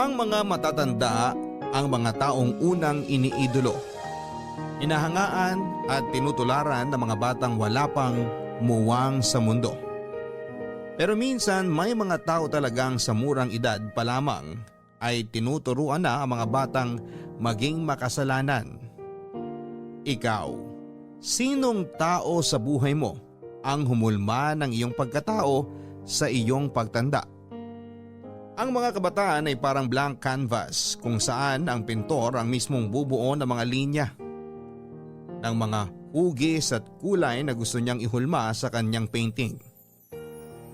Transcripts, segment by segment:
Ang mga matatanda ang mga taong unang iniidolo, hinahangaan at tinutularan ng mga batang wala pang muwang sa mundo. Pero minsan may mga tao talagang sa murang edad pa lamang ay tinuturuan na ang mga batang maging makasalanan. Ikaw, sinong tao sa buhay mo ang humulma ng iyong pagkatao sa iyong pagtanda? Ang mga kabataan ay parang blank canvas kung saan ang pintor ang mismong bubuo ng mga linya, ng mga hugis at kulay na gusto niyang ihulma sa kanyang painting.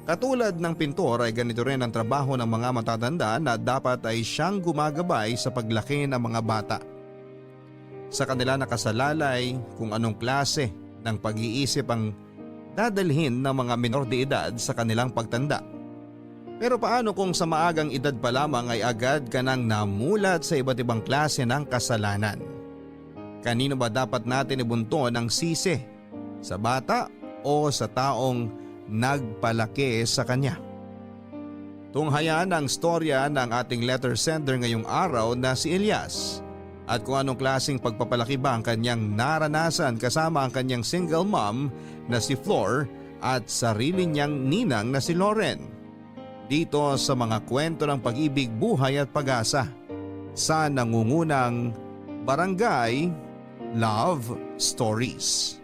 Katulad ng pintor ay ganito rin ang trabaho ng mga matatanda na dapat ay siyang gumagabay sa paglaki ng mga bata. Sa kanila nakasalalay kung anong klase ng pag-iisip ang dadalhin ng mga menor de edad sa kanilang pagtanda. Pero paano kung sa maagang edad pa lamang ay agad ka nang namulat sa iba't ibang klase ng kasalanan? Kanino ba dapat natin ibunto ng sisi? Sa bata o sa taong nagpalaki sa kanya? Tunghayan ang storya ng ating letter sender ngayong araw na si Elias at kung anong klaseng pagpapalaki ba ang kanyang naranasan kasama ang kanyang single mom na si Flor at sarili niyang ninang na si Lauren. Dito sa mga kwento ng pag-ibig, buhay at pag-asa sa nangungunang Barangay Love Stories.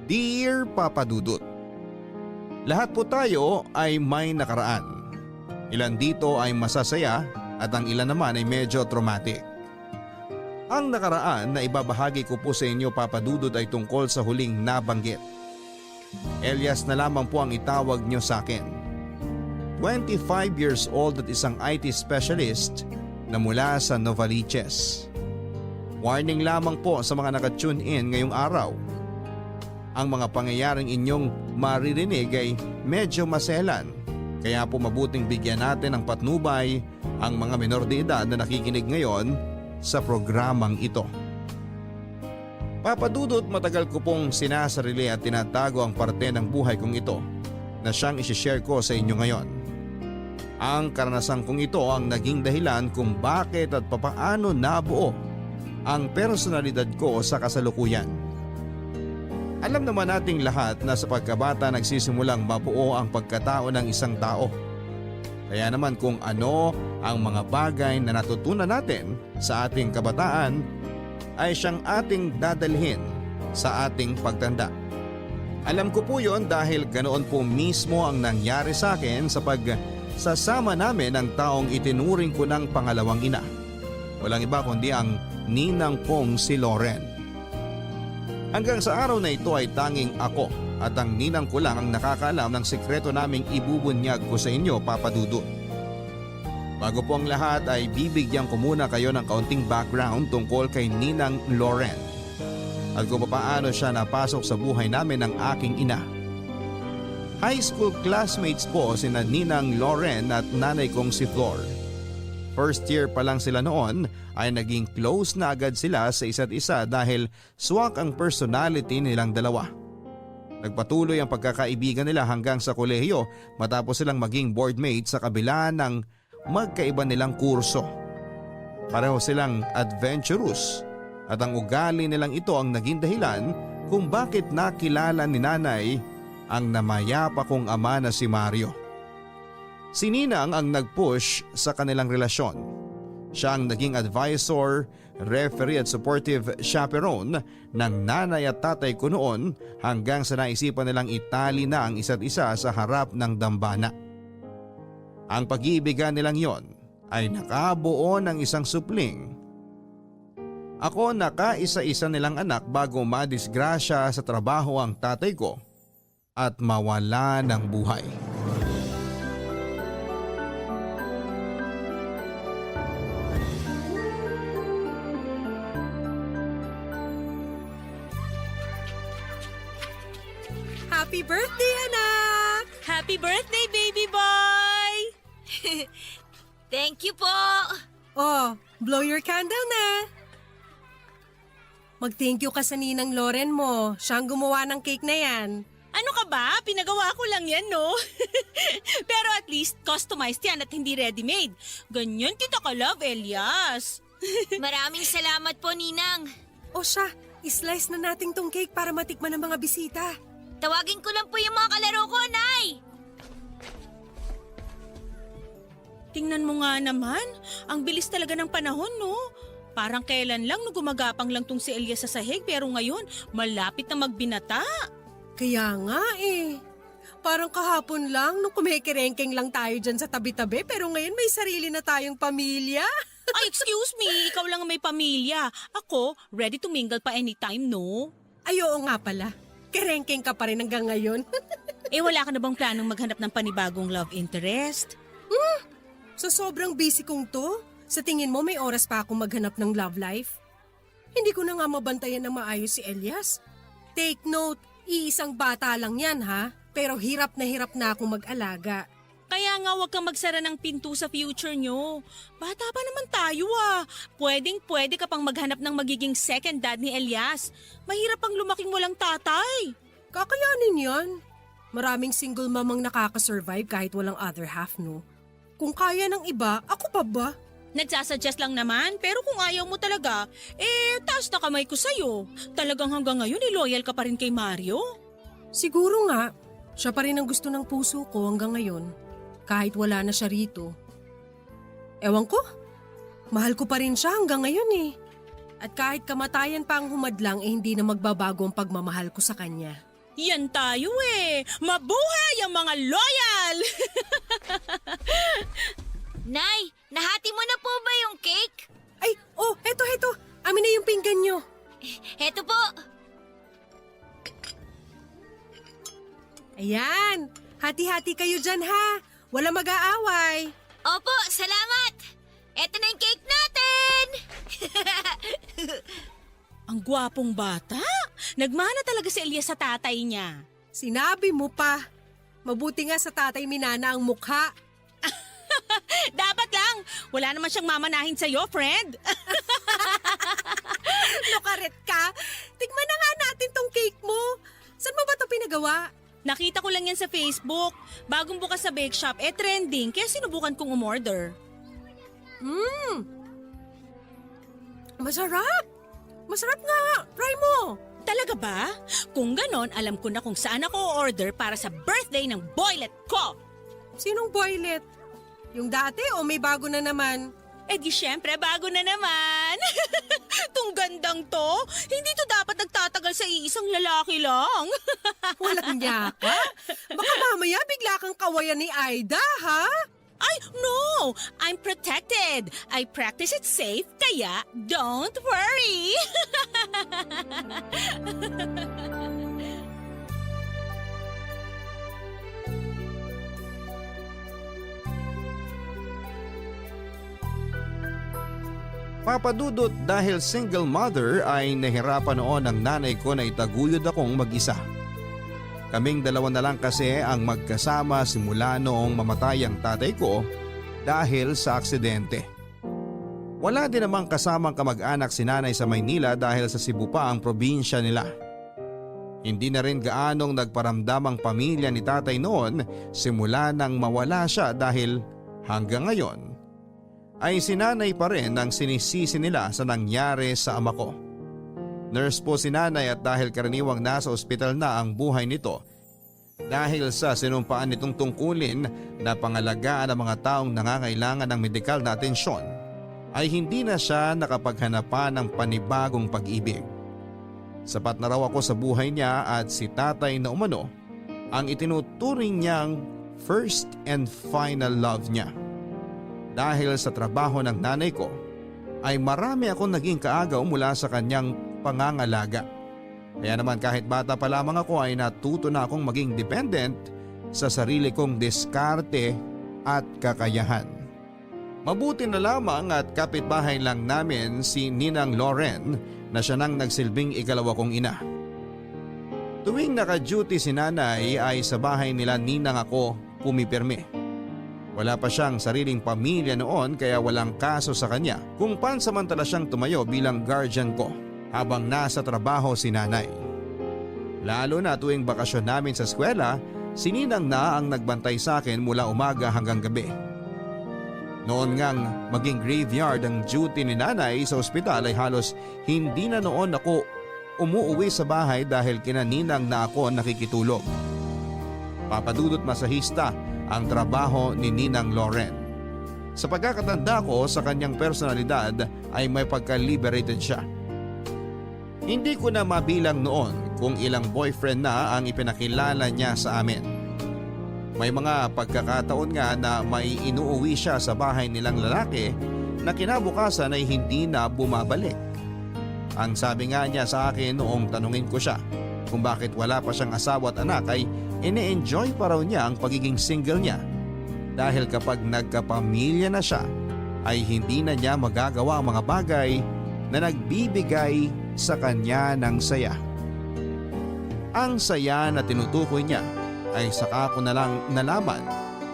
Dear Papa Dudut, lahat po tayo ay may nakaraan. Ilan dito ay masasaya at ang ilan naman ay medyo traumatic. Ang nakaraan na ibabahagi ko po sa inyo, Papa Dudut, ay tungkol sa huling nabanggit. Elias na lamang po ang itawag niyo sa akin. 25 years old at isang IT specialist na mula sa Novaliches. Warning lamang po sa mga nakatune in ngayong araw. Ang mga pangyayaring inyong maririnig ay medyo maselan, kaya po mabuting bigyan natin ng patnubay ang mga menor de edad na nakikinig ngayon sa programang ito. Papadudot, matagal ko pong sinasarili at tinatago ang parte ng buhay kong ito na siyang isishare ko sa inyo ngayon. Ang karanasan kong ito ang naging dahilan kung bakit at papaano nabuo ang personalidad ko sa kasalukuyan. Alam naman nating lahat na sa pagkabata nagsisimulang mabuo ang pagkatao ng isang tao. Kaya naman kung ano ang mga bagay na natutunan natin sa ating kabataan ay siyang ating dadalhin sa ating pagtanda. Alam ko po yon dahil ganoon po mismo ang nangyari sa akin sa pagsasama namin ng taong itinuring ko ng pangalawang ina. Walang iba kundi ang ninang kong si Lauren. Hanggang sa araw na ito ay tanging ako at ang ninang ko lang ang nakakaalam ng sikreto naming ibubunyag ko sa inyo, Papa Dudut. Bago po ang lahat ay bibigyan ko muna kayo ng kaunting background tungkol kay Ninang Lauren at kung paano siya napasok sa buhay namin ng aking ina. High school classmates po sina Ninang Lauren at nanay kong si Flor. First year pa lang sila noon ay naging close na agad sila sa isa't isa dahil swak ang personality nilang dalawa. Nagpatuloy ang pagkakaibigan nila hanggang sa kolehiyo matapos silang maging boardmates sa kabila ng magkaiba nilang kurso. Pareho silang adventurous at ang ugali nilang ito ang naging dahilan kung bakit nakilala ni nanay ang namayapa kong ama na si Mario. Si Ninang ang nag-push sa kanilang relasyon. Siya ang naging advisor, referee at supportive chaperone ng nanay at tatay ko noon hanggang sa naisipan nilang itali na ang isa't isa sa harap ng dambana. Ang pag-iibigan nilang yon ay nakabuo ng isang supling. Ako nakaisa-isa nilang anak bago madisgrasya sa trabaho ang tatay ko at mawala ng buhay. Happy birthday, anak! Happy birthday, baby boy! Thank you po! Oh, blow your candle na! Mag-thank you ka sa ninang Lauren mo. Siya ang gumawa ng cake na yan. Ano ka ba? Pinagawa ko lang yan, no? Pero at least customized yan at hindi ready-made. Ganyan kita ka-love, Elias. Maraming salamat po, Ninang. O siya, islice na natin tong cake para matikman ng mga bisita. Tawagin ko lang po yung mga kalaro ko, Nay. Tingnan mo nga naman, ang bilis talaga ng panahon, no? Parang kailan lang no gumagapang lang tong si Elias sa sahig pero ngayon malapit na magbinata. Kaya nga eh. Parang kahapon lang nung kumikerengkeng lang tayo dyan sa tabi-tabi pero ngayon may sarili na tayong pamilya. Ay, excuse me, ikaw lang ang may pamilya. Ako, ready to mingle pa anytime, no? Ay oo nga pala. Kerengkeng ka pa rin hanggang ngayon. Eh wala ka na bang planong maghanap ng panibagong love interest? Sa sobrang busy kong to, sa tingin mo may oras pa akong maghanap ng love life? Hindi ko na nga mabantayan na maayos si Elias. Take note, iisang bata lang yan ha, pero hirap na akong mag-alaga. Kaya nga huwag kang magsara ng pinto sa future nyo. Bata pa naman tayo Pwede ka pang maghanap ng magiging second dad ni Elias. Mahirap pang lumaking walang tatay. Kakayanin yan. Maraming single mamang nakakasurvive kahit walang other half, no? Kung kaya ng iba, ako pa ba? Nagsasuggest lang naman, pero kung ayaw mo talaga, taas na kamay ko sa'yo. Talagang hanggang ngayon, loyal ka pa rin kay Mario? Siguro nga, siya pa rin ang gusto ng puso ko hanggang ngayon. Kahit wala na siya rito. Ewan ko, mahal ko pa rin siya hanggang ngayon eh. At kahit kamatayan pa ang humadlang hindi na magbabago ang pagmamahal ko sa kanya. Yan tayo Mabuhay ang mga loyal! Nay, nahati mo na po ba yung cake? Ay, oh, heto. Amin na yung pinggan nyo. Heto po. Ayan, hati-hati kayo dyan ha. Wala mag-aaway. Opo, salamat. Eto na yung cake natin. Ang gwapong bata. Nagmana talaga si Elias sa tatay niya. Sinabi mo pa. Mabuti nga sa tatay minana ang mukha. Dapat lang. Wala naman siyang mamanahin sa'yo, friend. Lokaret ka. Tikman na nga natin tong cake mo. Saan mo ba ito pinagawa? Nakita ko lang yan sa Facebook. Bagong bukas sa bake shop, trending. Kaya sinubukan kong umorder. Masarap. Masarap nga. Try mo. Talaga ba? Kung ganon, alam ko na kung saan ako order para sa birthday ng boylet ko. Sinong boylet? Yung dati o may bago na naman? Eh di syempre, bago na naman. Tung gandang to, hindi to dapat nagtatagal sa iisang lalaki lang. Walang niya ka? Baka mamaya bigla kang kawayan ni Aida, ha? Ay, no! I'm protected. I practice it safe, kaya don't worry. Papadudot dahil single mother ay nahirapan noon ang nanay ko na itaguyod akong mag-isa. Kaming dalawa na lang kasi ang magkasama simula noong mamatay ang tatay ko dahil sa aksidente. Wala din namang kasamang kamag-anak si nanay sa Maynila dahil sa Cebu pa ang probinsya nila. Hindi na rin gaanong nagparamdam ang pamilya ni tatay noon simula nang mawala siya dahil hanggang ngayon ay si nanay pa rin ang sinisisi nila sa nangyari sa ama ko. Nurse po si nanay at dahil karaniwang nasa ospital na ang buhay nito dahil sa sinumpaan nitong tungkulin na pangalagaan ang mga taong nangangailangan ng medikal na atensyon ay hindi na siya nakapaghanapan ng panibagong pag-ibig. Sapat na raw ako sa buhay niya at si tatay na umano ang itinuturing niyang first and final love niya. Dahil sa trabaho ng nanay ko ay marami akong naging kaagaw mula sa kanyang pangangalaga. Kaya naman kahit bata pa lamang ako ay natuto na akong maging dependent sa sarili kong diskarte at kakayahan. Mabuti na lamang at kapitbahay lang namin si Ninang Loren na siya nang nagsilbing ikalawa kong ina. Tuwing naka-duty si nanay ay sa bahay nila ninang ako pumipirmi. Wala pa siyang sariling pamilya noon kaya walang kaso sa kanya kung pansamantala siyang tumayo bilang guardian ko habang nasa trabaho si nanay. Lalo na tuwing bakasyon namin sa eskwela, si Ninang na ang nagbantay sa akin mula umaga hanggang gabi. Noon ngang maging graveyard ang duty ni nanay sa ospital ay halos hindi na noon ako umuuwi sa bahay dahil kina Ninang na ako nakikitulog. Papadudot masahista ang trabaho ni Ninang Loren. Sa pagkakatanda ko sa kanyang personalidad ay may pagka-liberated siya. Hindi ko na mabilang noon kung ilang boyfriend na ang ipinakilala niya sa amin. May mga pagkakataon nga na may inuuwi siya sa bahay nilang lalaki na kinabukasan ay hindi na bumabalik. Ang sabi nga niya sa akin noong tanungin ko siya kung bakit wala pa siyang asawa at anak ay ine-enjoy pa raw niya ang pagiging single niya. Dahil kapag nagkapamilya na siya ay hindi na niya magagawa ang mga bagay na nagbibigay sa kanya ng saya. Ang saya na tinutukoy niya ay saka ko na lang nalaman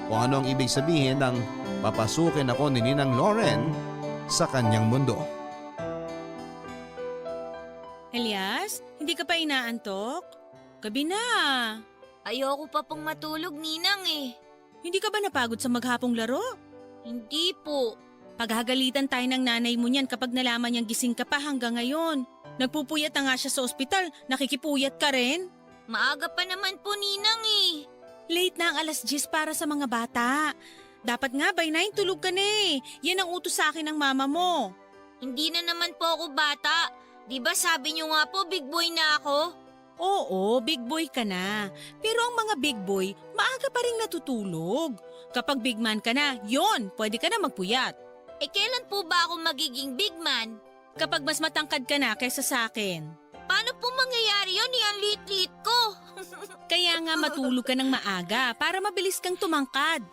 kung ano ang ibig sabihin ng papasukin ako ni Ninang Loren sa kanyang mundo. Elias, hindi ka pa inaantok? Gabi na. Ayoko pa pong matulog, Ninang eh. Hindi ka ba napagod sa maghapong laro? Hindi po. Paghagalitan tayo ng nanay mo niyan kapag nalaman niyang gising ka pa hanggang ngayon. Nagpupuyat na nga siya sa ospital, nakikipuyat ka rin. Maaga pa naman po, Ninang eh. Late na ang 10:00 para sa mga bata. Dapat nga by 9 tulog ka na eh. Yan ang utos sa akin ng mama mo. Hindi na naman po ako bata. Di ba sabi niyo nga po, big boy na ako? Oo, big boy ka na. Pero ang mga big boy, maaga pa rin natutulog. Kapag big man ka na, yon, pwede ka na magpuyat. Eh kailan po ba ako magiging big man? Kapag mas matangkad ka na kaysa sa akin. Paano po mangyayari yun? Ang liit-liit ko. Kaya nga matulog ka ng maaga para mabilis kang tumangkad.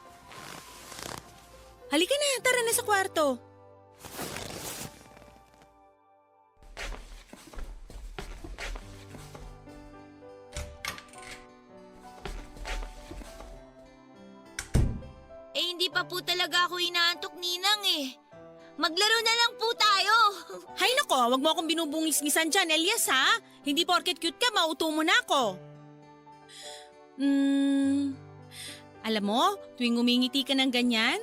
Halika na, tara na sa kwarto. Eh hindi pa po talaga ako inaantok, Ninang eh. Maglaro na lang po tayo. Hay nako, wag mo akong binubungis-ngisan dyan, Elias ha? Hindi porket cute ka, mauto mo na ako. Alam mo, tuwing umingiti ka ng ganyan,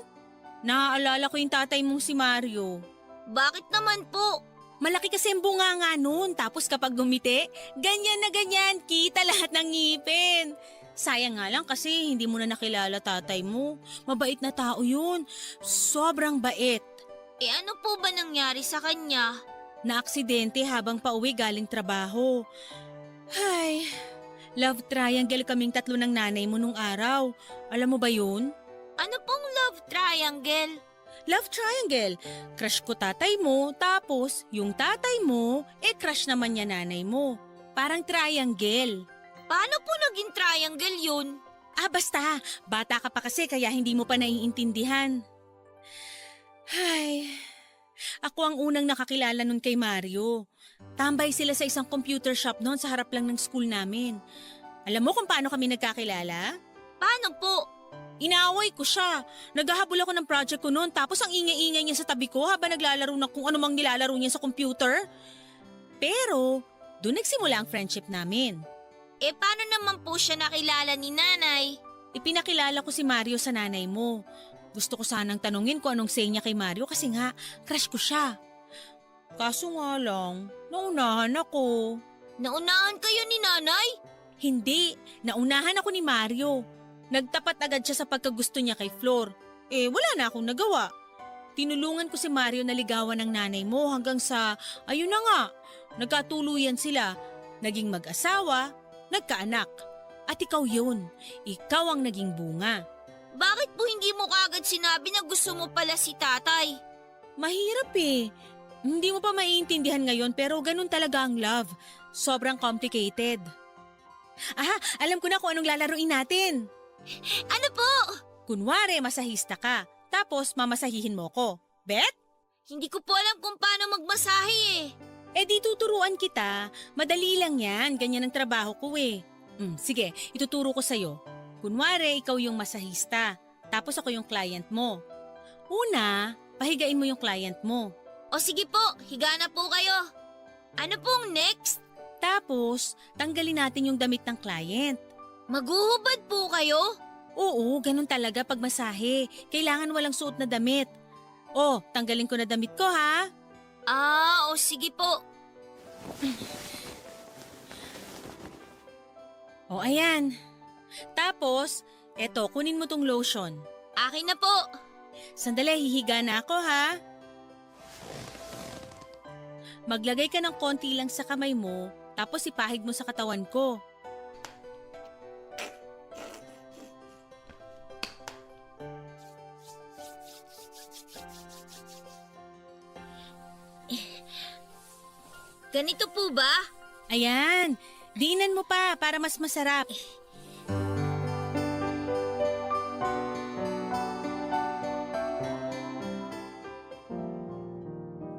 naaalala ko yung tatay mong si Mario. Bakit naman po? Malaki kasi ang bunga nga nun, tapos kapag gumiti, ganyan na ganyan, kita lahat ng ngipin. Sayang nga lang kasi hindi mo na nakilala tatay mo. Mabait na tao yun, sobrang bait. Eh ano po ba nangyari sa kanya? Na-aksidente habang pauwi galing trabaho. Ay, love triangle kaming tatlo ng nanay mo nung araw. Alam mo ba yun? Ano pong love triangle? Love triangle. Crush ko tatay mo, tapos yung tatay mo, crush naman niya nanay mo. Parang triangle. Paano po naging triangle yun? Basta. Bata ka pa kasi kaya hindi mo pa naiintindihan. Ay, ako ang unang nakakilala nun kay Mario. Tambay sila sa isang computer shop noon sa harap lang ng school namin. Alam mo kung paano kami nagkakilala? Paano po? Inaaway ko siya. Naghahabol ako ng project ko noon tapos ang ingay-ingay niya sa tabi ko habang naglalaro ng kung anumang nilalaro niya sa computer. Pero, doon nagsimula ang friendship namin. Eh paano naman po siya nakilala ni nanay? Ipinakilala ko si Mario sa nanay mo. Gusto ko sanang tanungin kung anong say niya kay Mario kasi nga, crush ko siya. Kaso nga lang, naunahan ako. Naunahan kayo ni nanay? Hindi, naunahan ako ni Mario. Nagtapat agad siya sa pagkagusto niya kay Flor. Wala na akong nagawa. Tinulungan ko si Mario na ligawan ng nanay mo hanggang sa, ayun na nga, nagkatuluyan sila. Naging mag-asawa, nagkaanak. At ikaw yun, ikaw ang naging bunga. Bakit po hindi mo kaagad sinabi na gusto mo pala si tatay? Mahirap eh. Hindi mo pa maiintindihan ngayon pero ganun talaga ang love. Sobrang complicated. Alam ko na kung anong lalaruin natin. Ano po? Kunwari, masahista ka. Tapos mamasahihin mo ko. Bet? Hindi ko po alam kung paano magmasahe eh. Di tuturuan kita. Madali lang yan. Ganyan ang trabaho ko eh. Sige, ituturo ko sa'yo. Kunwari, ikaw yung masahista. Tapos ako yung client mo. Una, pahigain mo yung client mo. O sige po, higa na po kayo. Ano pong next? Tapos, Tapos, tanggalin natin yung damit ng client. Maghuhubad po kayo? Oo, ganun talaga pag masahe. Kailangan walang suot na damit. Oh, tanggalin ko na damit ko ha. O sige po. O ayan. Tapos, eto, kunin mo tong lotion. Akin na po. Sandali, hihiga na ako ha. Maglagay ka ng konti lang sa kamay mo, tapos ipahid mo sa katawan ko. Ganito po ba? Ayan, diinan mo pa para mas masarap.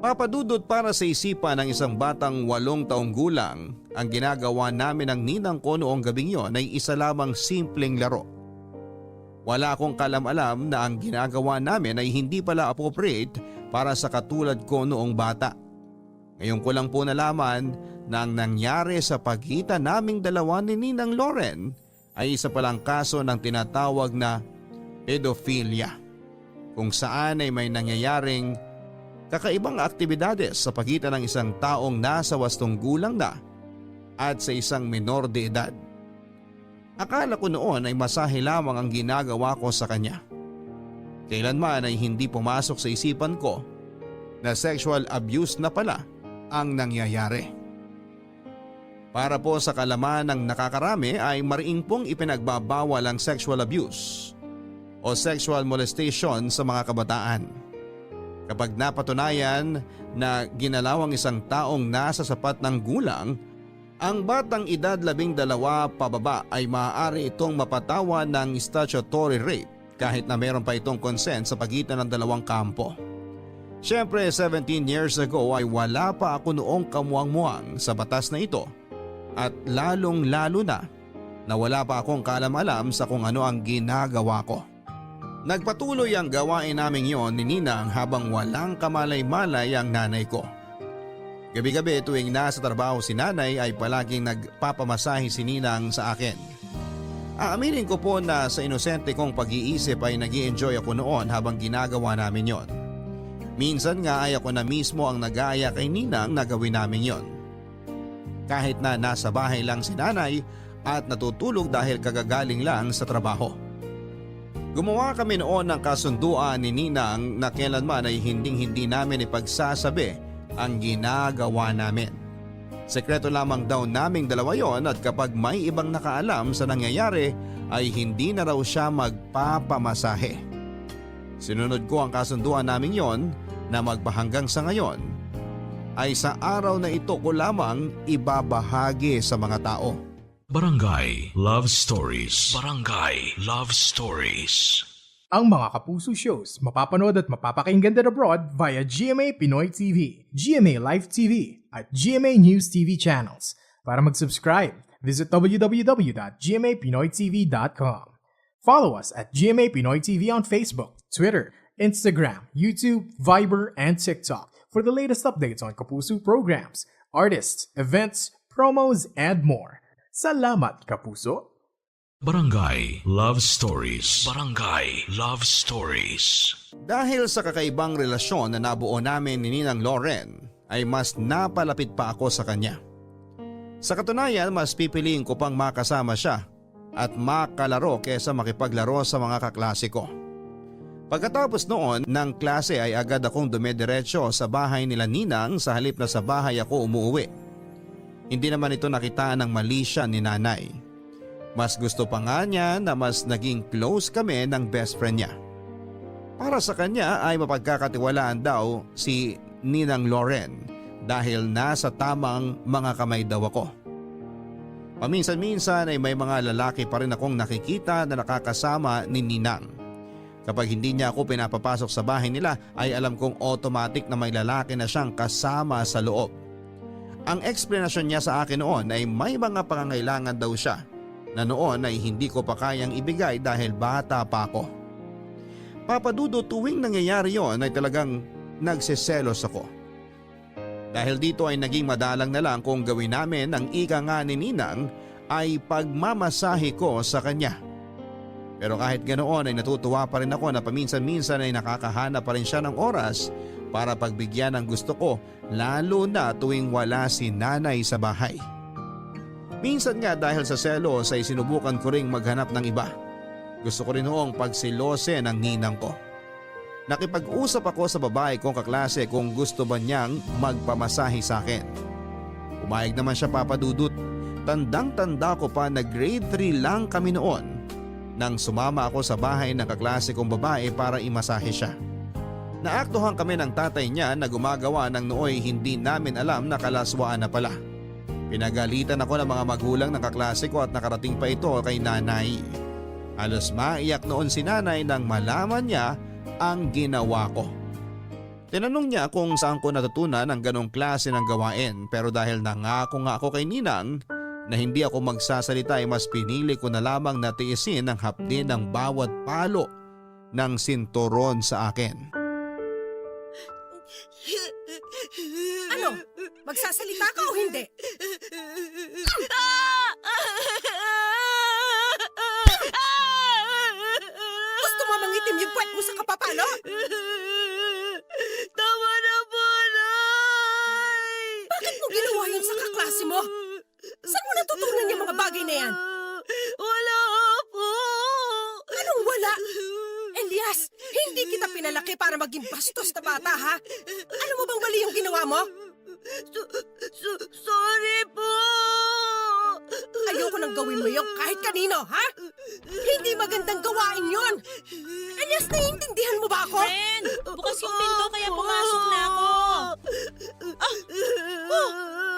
Papadudot para sa isipan ng isang batang 8 taong gulang, ang ginagawa namin ng ninang ko noong gabing yon ay isa lamang simpleng laro. Wala akong kalam-alam na ang ginagawa namin ay hindi pala appropriate para sa katulad ko noong bata. Ngayon ko lang po nalaman na ang nangyari sa pagitan naming dalawa ni Ninang Loren ay isa palang kaso ng tinatawag na pedophilia, kung saan ay may nangyayaring kakaibang aktibidades sa pagitan ng isang taong nasa 8 gulang na at sa isang menor de edad. Akala ko noon ay masahe lamang ang ginagawa ko sa kanya. Kailanman ay hindi pumasok sa isipan ko na sexual abuse na pala ang nangyayari. Para po sa kalaman ng nakakarami ay mariing pong ipinagbabawal ang sexual abuse o sexual molestation sa mga kabataan. Kapag napatunayan na ginalaw ang isang taong nasa sapat ng gulang, ang batang edad 12 pababa ay maaari itong mapatawan ng statutory rape kahit na meron pa itong consent sa pagitan ng dalawang kampo. Siyempre 17 years ago ay wala pa ako noong kamuang-muang sa batas na ito at lalong-lalo na wala pa akong kalam-alam sa kung ano ang ginagawa ko. Nagpatuloy ang gawain naming yon ni Ninang habang walang kamalay-malay ang nanay ko. Gabi-gabi tuwing nasa trabaho si nanay ay palaging nagpapamasahe si Ninang sa akin. Aaminin ko po na sa inosente kong pag-iisip ay nag-i-enjoy ako noon habang ginagawa namin yon. Minsan nga ay ako na mismo ang nag-aaya kay Ninang na gawin namin yon. Kahit na nasa bahay lang si nanay at natutulog dahil kagagaling lang sa trabaho. Gumawa kami noon ng kasunduan ni Ninang na kailanman ay hinding-hindi namin ipagsasabi ang ginagawa namin. Sekreto lamang daw naming dalawa yon at kapag may ibang nakaalam sa nangyayari ay hindi na raw siya magpapamasahe. Sinunod ko ang kasunduan namin yon na magpahanggang sa ngayon ay sa araw na ito ko lamang ibabahagi sa mga tao. Barangay Love Stories. Barangay Love Stories. Ang mga Kapuso shows mapapanood at mapapakinggan din abroad via GMA Pinoy TV, GMA Live TV at GMA News TV channels. Para mag-subscribe, visit www.gmapinoytv.com. Follow us at GMA Pinoy TV on Facebook, Twitter, Instagram, YouTube, Viber, and TikTok for the latest updates on Kapuso programs, artists, events, promos, and more. Salamat, Kapuso! Barangay Love Stories. Barangay Love Stories. Dahil sa kakaibang relasyon na nabuo namin ni Ninang Loren ay mas napalapit pa ako sa kanya. Sa katunayan, mas pipiliin ko pang makasama siya at makalaro kesa makipaglaro sa mga kaklase ko. Pagkatapos noon ng klase ay agad akong dumediretso sa bahay nila Ninang sa halip na sa bahay ako umuwi. Hindi naman ito nakita ng mali siya ni nanay. Mas gusto pa nga niya na mas naging close kami ng best friend niya. Para sa kanya ay mapagkakatiwalaan daw si Ninang Loren dahil nasa tamang mga kamay daw ako. Paminsan-minsan ay may mga lalaki pa rin akong nakikita na nakakasama ni Ninang. Kapag hindi niya ako pinapapasok sa bahay nila ay alam kong automatic na may lalaki na siyang kasama sa loob. Ang eksplanasyon niya sa akin noon ay may mga pangangailangan daw siya na noon ay hindi ko pa kayang ibigay dahil bata pa ako. Papadudo tuwing nangyayari yon ay talagang nagseselos ako. Dahil dito ay naging madalang na lang kung gawin namin ang ika nga ni Ninang ay pagmamasahe ko sa kanya. Pero kahit ganoon ay natutuwa pa rin ako na paminsan-minsan ay nakakahanap pa rin siya ng oras para pagbigyan ng gusto ko, lalo na tuwing wala si nanay sa bahay. Minsan nga dahil sa selos ay sinubukan ko ring maghanap ng iba. Gusto ko rin noong pagsilose ng ninang ko. Nakipag-usap ako sa babae kong kaklase kung gusto ba niyang magpamasahe sa akin. Umayag naman siya, Papa Dudut. Tandang-tanda ko pa na grade 3 lang kami noon nang sumama ako sa bahay ng kaklase kong babae para imasahe siya. Naaktuhan kami ng tatay niya na gumagawa ng nooy hindi namin alam na kalaswaan na pala. Pinagalitan ako ng mga magulang ng kaklase ko at nakarating pa ito kay nanay. Halos maiyak noon si nanay nang malaman niya ang ginawa ko. Tinanong niya kung saan ko natutunan ang ganong klase ng gawain, pero dahil nangako nga ako kay Ninang na hindi ako magsasalita ay mas pinili ko na lamang na tiisin ang hapdi ng bawat palo ng sinturon sa akin. Ano? Magsasalita ka o hindi? Gusto mo mangitim yung puwet mo sa kapapalo? Tama na po, Nay! Bakit mo ginawa yun sa kaklase mo? Saan mo natutunan yung mga bagay na yan? Wala po! Anong wala? Elias, hindi kita pinalaki para maging bastos na bata, ha? Alam mo bang mali yung ginawa mo? Sorry po! Ayoko nang gawin mo yun kahit kanino, ha? Hindi magandang gawain yun! Elias, naiintindihan mo ba ako? Friend, bukas yung pinto kaya pumasok na ako.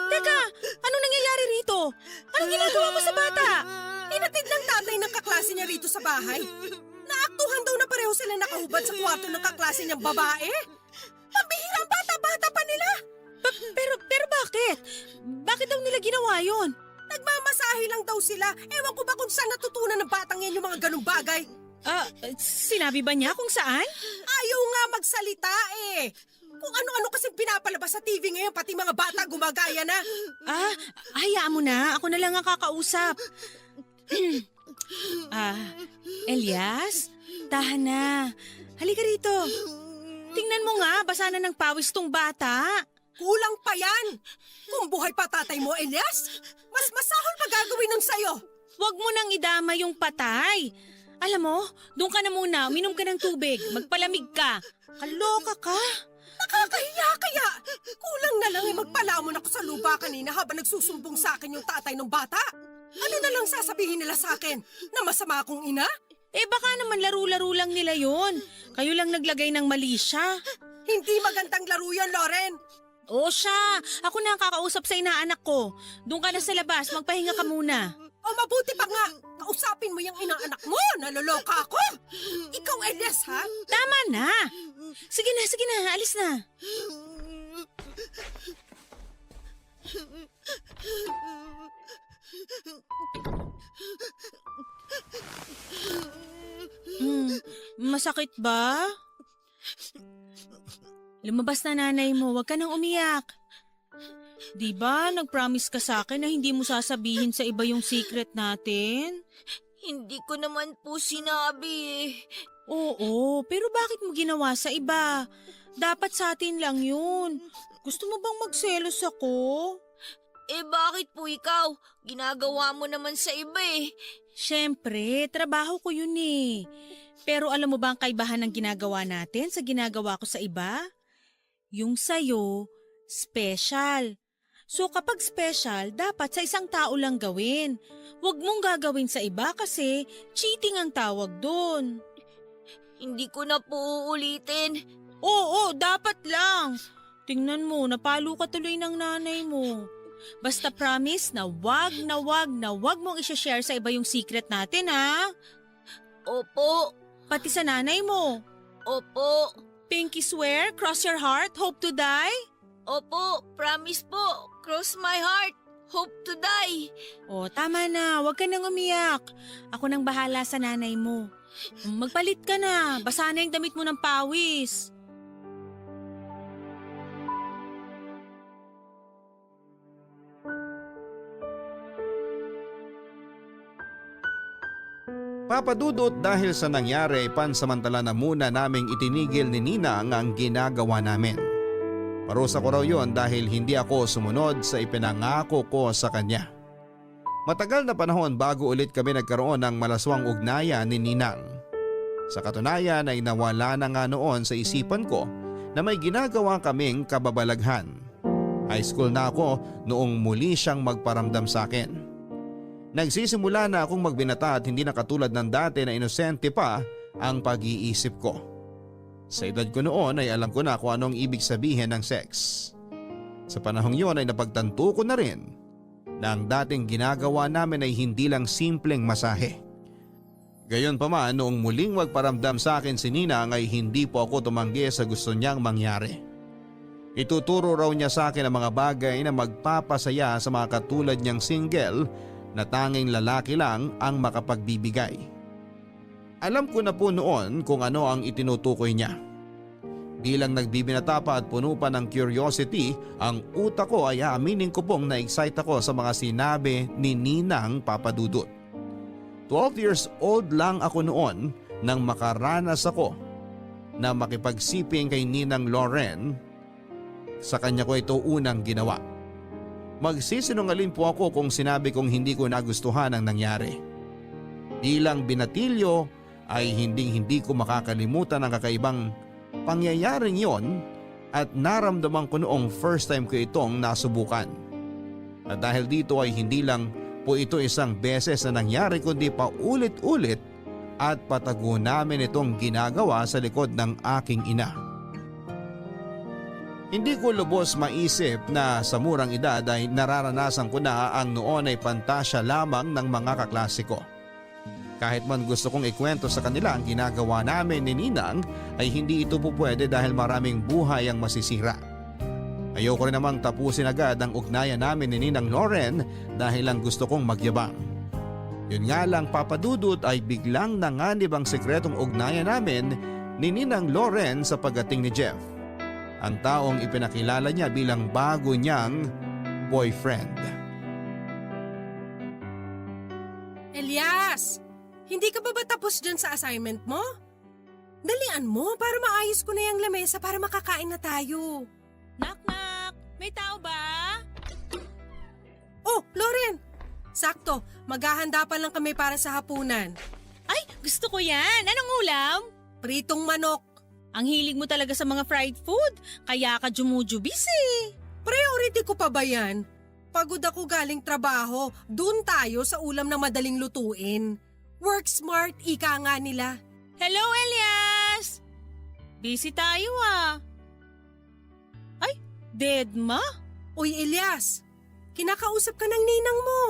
Teka, anong nangyayari rito? Anong ginagawa mo sa bata? Inatid ng tatay ng kaklase niya rito sa bahay. Naaktuhan daw na pareho sila nakahubad sa kwarto ng kaklase niyang babae. Pambihira ang bata-bata pa nila. Pero bakit? Bakit daw nila ginawa yun? Nagmamasahe lang daw sila. Ewan ko ba kung saan natutunan ng batang yan yung mga ganung bagay. Sinabi ba niya kung saan? Ayaw nga magsalita eh. Kung ano-ano kasing pinapalabas sa TV ngayon, pati mga bata gumagaya na. Hayaan mo na. Ako na lang ang kakausap. Elias, tahan na. Halika rito. Tingnan mo nga, basa na ng pawis tong bata. Kulang pa yan. Kung buhay pa tatay mo, Elias, mas masahol pa gagawin nun sa'yo. Huwag mo nang idama yung patay. Alam mo, doon ka na muna, uminom ka ng tubig, magpalamig ka. Kaloka ka. Nakakahiya kaya. Kulang na lang magpalamon ako sa lupa kanina habang nagsusumbong sa akin yung tatay ng bata. Ano na lang sasabihin nila sa akin? Na masama akong ina? Baka naman laro-laro lang nila yon. Kayo lang naglagay ng mali siya. Hindi magandang laro yan, Loren. O siya, ako na ang kakausap sa inaanak ko. Doon ka na sa labas, magpahinga ka muna. O mabuti pa nga, kausapin mo yung inaanak mo. Naloloka ako. Ikaw, Elias, ha? Tama na. Sige na, alis na. Masakit ba? Lumabas na nanay mo, huwag ka nang umiyak. Di ba, nag-promise ka sa akin na hindi mo sasabihin sa iba yung secret natin? Hindi ko naman po sinabi eh. Oo, pero bakit mo ginawa sa iba? Dapat sa atin lang yun. Gusto mo bang magselos ako? Bakit po ikaw? Ginagawa mo naman sa iba eh. Siyempre, trabaho ko yun eh. Pero alam mo ba ang kaibahan ng ginagawa natin sa ginagawa ko sa iba? Yung sa'yo, special. So kapag special, dapat sa isang tao lang gawin. Huwag mong gagawin sa iba kasi cheating ang tawag doon. Hindi ko na po uulitin. Oo, dapat lang. Tingnan mo, napalo ka tuloy ng nanay mo. Basta promise na wag mong i-share sa iba yung secret natin, ha? Opo, Pati sa nanay mo. opo, Pinky swear, cross your heart, hope to die. opo, promise po. Cross my heart. Hope to die. O, tama na, huwag ka nang umiyak. Ako nang bahala sa nanay mo. Magpalit ka na, basa na yung damit mo ng pawis. Papadudot dahil sa nangyari, pansamantala na muna naming itinigil ni Ninang ang ginagawa namin. Parusa ko raw yon dahil hindi ako sumunod sa ipinangako ko sa kanya. Matagal na panahon bago ulit kami nagkaroon ng malaswang ugnayan ni Ninang. Sa katunayan ay nawala na nga noon sa isipan ko na may ginagawa kaming kababalaghan. High school na ako noong muli siyang magparamdam sa akin. Nagsisimula na akong magbinata at hindi na katulad ng dati na inosente pa ang pag-iisip ko. Sa edad ko noon ay alam ko na kung anong ibig sabihin ng sex. Sa panahong yon ay napagtanto ko na rin na ang dating ginagawa namin ay hindi lang simpleng masahe. Gayon pa man, noong muling magparamdam sa akin si Ninang ay hindi po ako tumanggi sa gusto niyang mangyari. Ituturo raw niya sa akin ang mga bagay na magpapasaya sa mga katulad niyang single na tanging lalaki lang ang makapagbibigay. Alam ko na po noon kung ano ang itinutukoy niya. Bilang nagbibinata pa at puno pa ng curiosity, ang utak ko ay aaminin ko pong na-excite ako sa mga sinabi ni Ninang Papadudot. 12 years old lang ako noon nang makaranas ako na makipagsiping kay Ninang Loren. Sa kanya ko ito unang ginawa. Magsisinungaling po ako kung sinabi kong hindi ko nagustuhan ang nangyari. Bilang binatilyo ay hindi ko makakalimutan ang kakaibang pangyayaring yon at naramdaman ko noong first time ko itong nasubukan. At dahil dito ay hindi lang po ito isang beses na nangyari kundi pa ulit-ulit at patago namin itong ginagawa sa likod ng aking ina. Hindi ko lubos maisip na sa murang edad ay nararanasan ko na ang noon ay pantasya lamang ng mga kaklase ko. Kahit man gusto kong ikwento sa kanila ang ginagawa namin ni Ninang ay hindi ito po pwede dahil maraming buhay ang masisira. Ayoko rin namang tapusin agad ang ugnayan namin ni Ninang Loren dahil lang gusto kong magyabang. Yun nga lang Papadudot ay biglang nanganib ang sekretong ugnayan namin ni Ninang Loren sa pagdating ni Jeff. Ang taong ipinakilala niya bilang bago niyang boyfriend. Elias! Hindi ka ba tapos dyan sa assignment mo? Dalian mo para maayos ko na yung lamesa para makakain na tayo. Knock-knock! May tao ba? Oh, Loren! Sakto, maghahanda pa lang kami para sa hapunan. Ay, gusto ko yan! Anong ulam? Pritong manok. Ang hilig mo talaga sa mga fried food, kaya ka jumujubis eh. Priority ko pa ba yan? Pagod ako galing trabaho, dun tayo sa ulam na madaling lutuin. Work smart, ika nga nila. Hello, Elias! Busy tayo ah. Ay, Dedma? Uy, Elias, kinakausap ka ng ninang mo.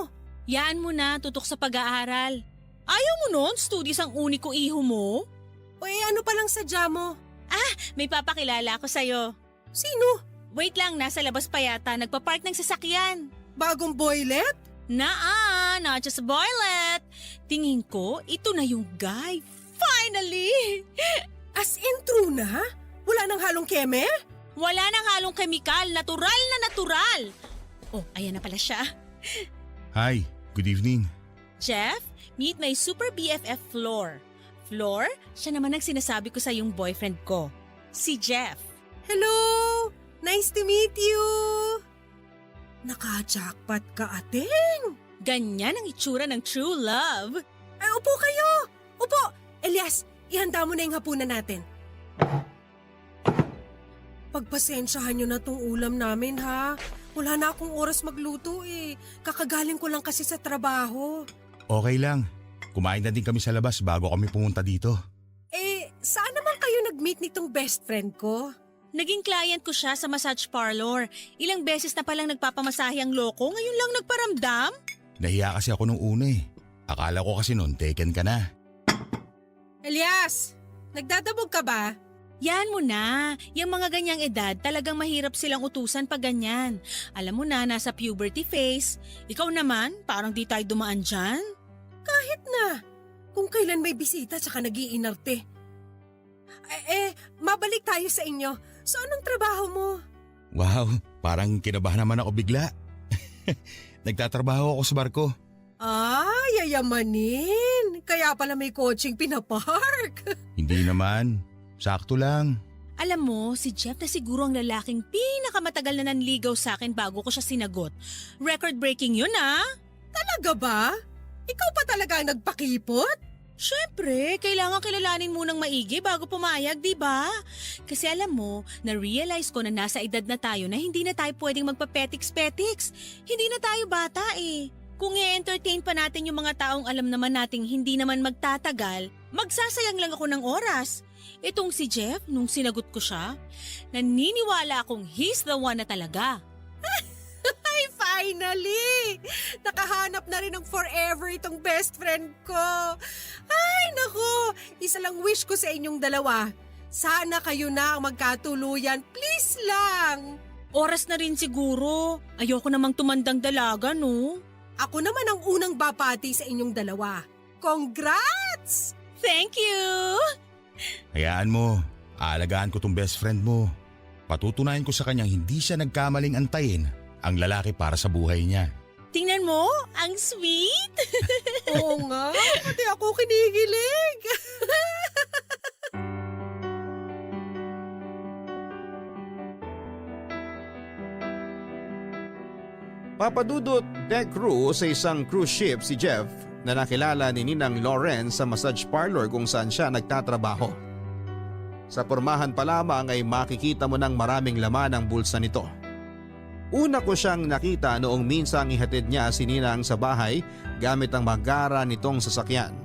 Yaan mo na, tutok sa pag-aaral. Ayaw mo nun, studies ang uniko iho mo? O ano pa lang sadya mo? May papakilala ako sa'yo. Sino? Wait lang, nasa labas pa yata, nagpapark ng sasakyan. Bagong boylet? Not just a boylet. Tingin ko, ito na yung guy. Finally! As in true na? Wala nang halong keme? Wala nang halong kemikal, natural na natural. Oh, ayan na pala siya. Hi, good evening. Jeff, meet my super BFF Floor. Floor, siya naman ang sinasabi ko sa yung boyfriend ko. Si Jeff. Hello! Nice to meet you! Naka-jackpot ka, ating! Ganyan ang itsura ng true love. Ay, upo kayo! Upo! Elias, ihanda mo na yung hapunan natin. Pagpasensyahan nyo na tong ulam namin, ha? Wala na akong oras magluto eh. Kakagaling ko lang kasi sa trabaho. Okay lang. Kumain na din kami sa labas bago kami pumunta dito. Saan naman kayo nag-meet nitong best friend ko? Naging client ko siya sa massage parlor. Ilang beses na palang nagpapamasahe ang loko, ngayon lang nagparamdam. Nahiya kasi ako nung una eh. Akala ko kasi noon taken ka na. Elias, nagdadabog ka ba? Yan mo na. Yung mga ganyang edad, talagang mahirap silang utusan pag ganyan. Alam mo na, nasa puberty phase. Ikaw naman, parang di tayo dumaan dyan. Kahit na. Kung kailan may bisita tsaka nag-iinarte. Mabalik tayo sa inyo. So anong trabaho mo? Wow, parang kinabahan naman ako bigla. Nagtatrabaho ako sa barko. Yayamanin. kaya pala may coaching pinapark. Hindi naman. Sakto lang. Alam mo, si Jeff na siguro ang lalaking pinakamatagal na nanligaw sa akin bago ko siya sinagot. Record-breaking yun ah! Talaga ba? Ikaw pa talaga ang nagpakipot? Siyempre, kailangan kilalanin munang maigi bago pumayag, di ba? Kasi alam mo, na-realize ko na nasa edad na tayo na hindi na tayo pwedeng magpapetiks-petiks. Hindi na tayo bata eh. Kung i-entertain pa natin yung mga taong alam naman nating hindi naman magtatagal, magsasayang lang ako ng oras. Itong si Jeff, nung sinagot ko siya, naniniwala akong he's the one na talaga. Ay, finally! Nakahanap na rin ng forever itong best friend ko. Ay, naku! Isa lang wish ko sa inyong dalawa. Sana kayo na ang magkatuluyan. Please lang! Oras na rin siguro. Ayoko namang tumandang dalaga, no? Ako naman ang unang babati sa inyong dalawa. Congrats! Thank you! Hayaan mo. Aalagaan ko tong best friend mo. Patutunayan ko sa kanyang hindi siya nagkamaling antayin ang lalaki para sa buhay niya. Tingnan mo, ang sweet! Oo nga, pati ako kinikilig. Papadudot deck crew sa isang cruise ship si Jeff na nakilala ni Ninang Lauren sa massage parlor kung saan siya nagtatrabaho. Sa pormahan pa lamang ay makikita mo ng maraming laman ang bulsa nito. Una ko siyang nakita noong minsang ihatid niya si Ninang sa bahay gamit ang magara nitong sasakyan.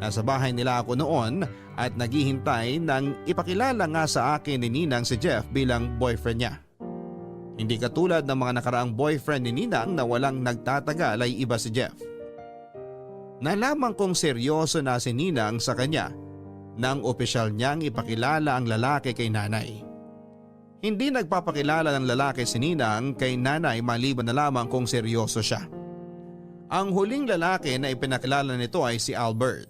Nasa bahay nila ako noon at naghihintay nang ipakilala nga sa akin ni Ninang si Jeff bilang boyfriend niya. Hindi katulad ng mga nakaraang boyfriend ni Ninang na walang nagtatagal ay iba si Jeff. Nalaman kong seryoso na si Ninang sa kanya nang opisyal niyang ipakilala ang lalaki kay nanay. Hindi nagpapakilala ng lalaki si Ninang kay nanay maliban na lamang kung seryoso siya. Ang huling lalaki na ipinakilala nito ay si Albert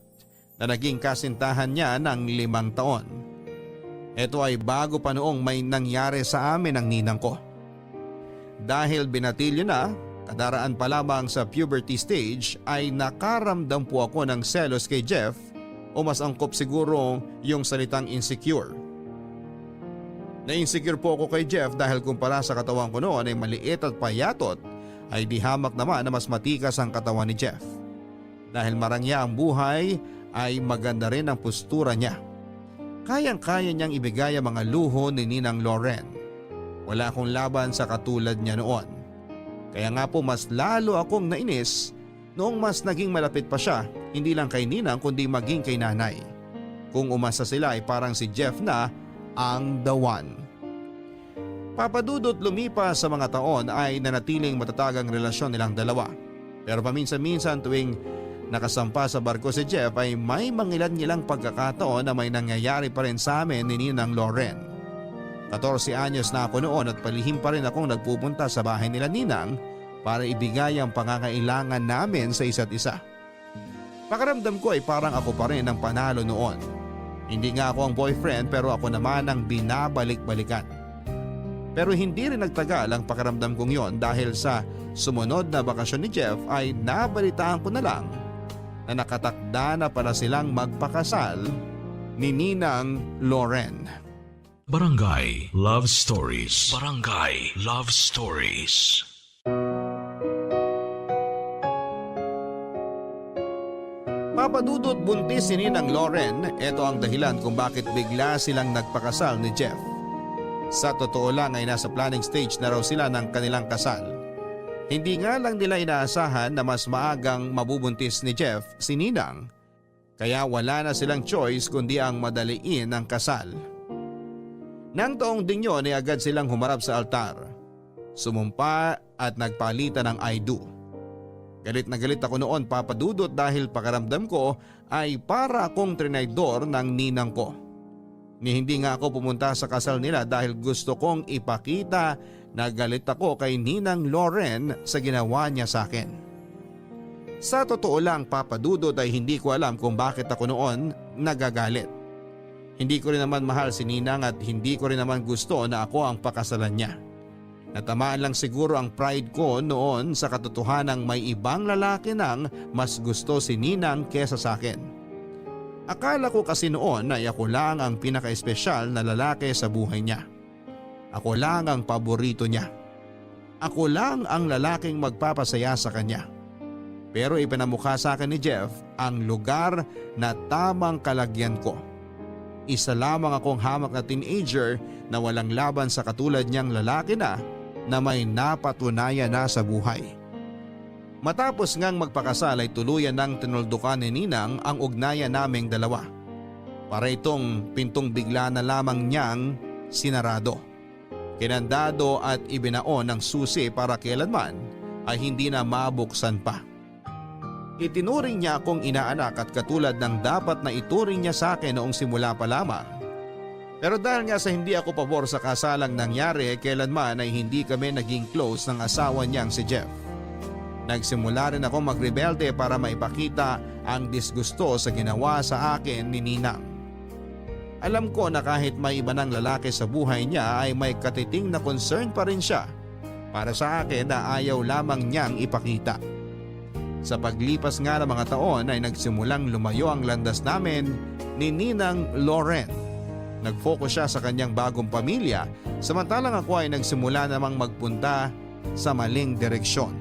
na naging kasintahan niya ng 5 taon. Ito ay bago pa noong may nangyari sa amin ang ninang ko. Dahil binatilyo na, kadaraan pa lamang sa puberty stage ay nakaramdam po ako ng selos kay Jeff o mas angkop siguro yung salitang insecure. Na-insecure po ako kay Jeff dahil kumpara sa katawan ko noon ay maliit at payatot ay di hamak naman na mas matikas ang katawan ni Jeff. Dahil marangya ang buhay ay maganda rin ang postura niya. Kayang-kaya niyang ibigay ang mga luho ni Ninang Lauren. Wala akong laban sa katulad niya noon. Kaya nga po mas lalo akong nainis noong mas naging malapit pa siya hindi lang kay Ninang kundi maging kay nanay. Kung umasa sila ay parang si Jeff na ang the one. Papadudot lumipas sa mga taon ay nanatiling matatag ang relasyon nilang dalawa. Pero paminsan-minsan tuwing nakasampa sa barko si Jeff ay may mangilan-ngilang pagkakataon na may nangyayari pa rin sa amin ni Ninang Lauren. 14 anyos na ako noon at palihim pa rin akong nagpupunta sa bahay nila Ninang para ibigay ang pangangailangan namin sa isa't isa. Pakiramdam ko ay parang ako pa rin ang panalo noon. Hindi nga ako ang boyfriend pero ako naman ang binabalik-balikan. Pero hindi rin nagtagal ang pakiramdam kong yon dahil sa sumunod na bakasyon ni Jeff ay nabalitaan ko na lang na nakatakda na pala silang magpakasal ni Ninang Lauren. Barangay Love Stories. Barangay Love Stories. Papadudot buntis si Ninang Lauren, ito ang dahilan kung bakit bigla silang nagpakasal ni Jeff. Sa totoo lang ay nasa planning stage na raw sila ng kanilang kasal. Hindi nga lang nila inaasahan na mas maagang mabubuntis ni Jeff si Ninang, kaya wala na silang choice kundi ang madaliin ang kasal. Nang taong din yun ay agad silang humarap sa altar, sumumpa at nagpalitan ng I do. Galit na galit ako noon papadudot dahil pakaramdam ko ay para akong trinaydor ng ninang ko. Ni hindi nga ako pumunta sa kasal nila dahil gusto kong ipakita na galit ako kay Ninang Lauren sa ginawa niya sa akin. Sa totoo lang papadudot ay hindi ko alam kung bakit ako noon nagagalit. Hindi ko rin naman mahal si Ninang at hindi ko rin naman gusto na ako ang pakasalan niya. Natamaan lang siguro ang pride ko noon sa katotohanang may ibang lalaki nang mas gusto si Ninang kesa sa akin. Akala ko kasi noon ay ako lang ang pinaka-espesyal na lalaki sa buhay niya. Ako lang ang paborito niya. Ako lang ang lalaking magpapasaya sa kanya. Pero ipinamukha sa akin ni Jeff ang lugar na tamang kalagyan ko. Isa lamang akong hamak na teenager na walang laban sa katulad niyang lalaki na may napatunayan na sa buhay. Matapos ngang magpakasal ay tuluyan ng tinuldukan ni Ninang ang ugnayan naming dalawa. Para itong pintong bigla na lamang niyang sinarado. Kinandado at ibinaon ng susi para kailanman ay hindi na mabuksan pa. Itinuring niya akong inaanak at katulad ng dapat na ituring niya sa akin noong simula pa lamang. Pero dahil nga sa hindi ako pabor sa kasalang nangyari, kailanman ay hindi kami naging close ng asawa niyang si Jeff. Nagsimula rin ako magrebelde para maipakita ang disgusto sa ginawa sa akin ni Ninang. Alam ko na kahit may iba ng lalaki sa buhay niya ay may katiting na concern pa rin siya para sa akin na ayaw lamang niyang ipakita. Sa paglipas nga ng mga taon ay nagsimulang lumayo ang landas namin ni Ninang Lauren. Nag-focus siya sa kanyang bagong pamilya samantalang ako ay nagsimula namang magpunta sa maling direksyon.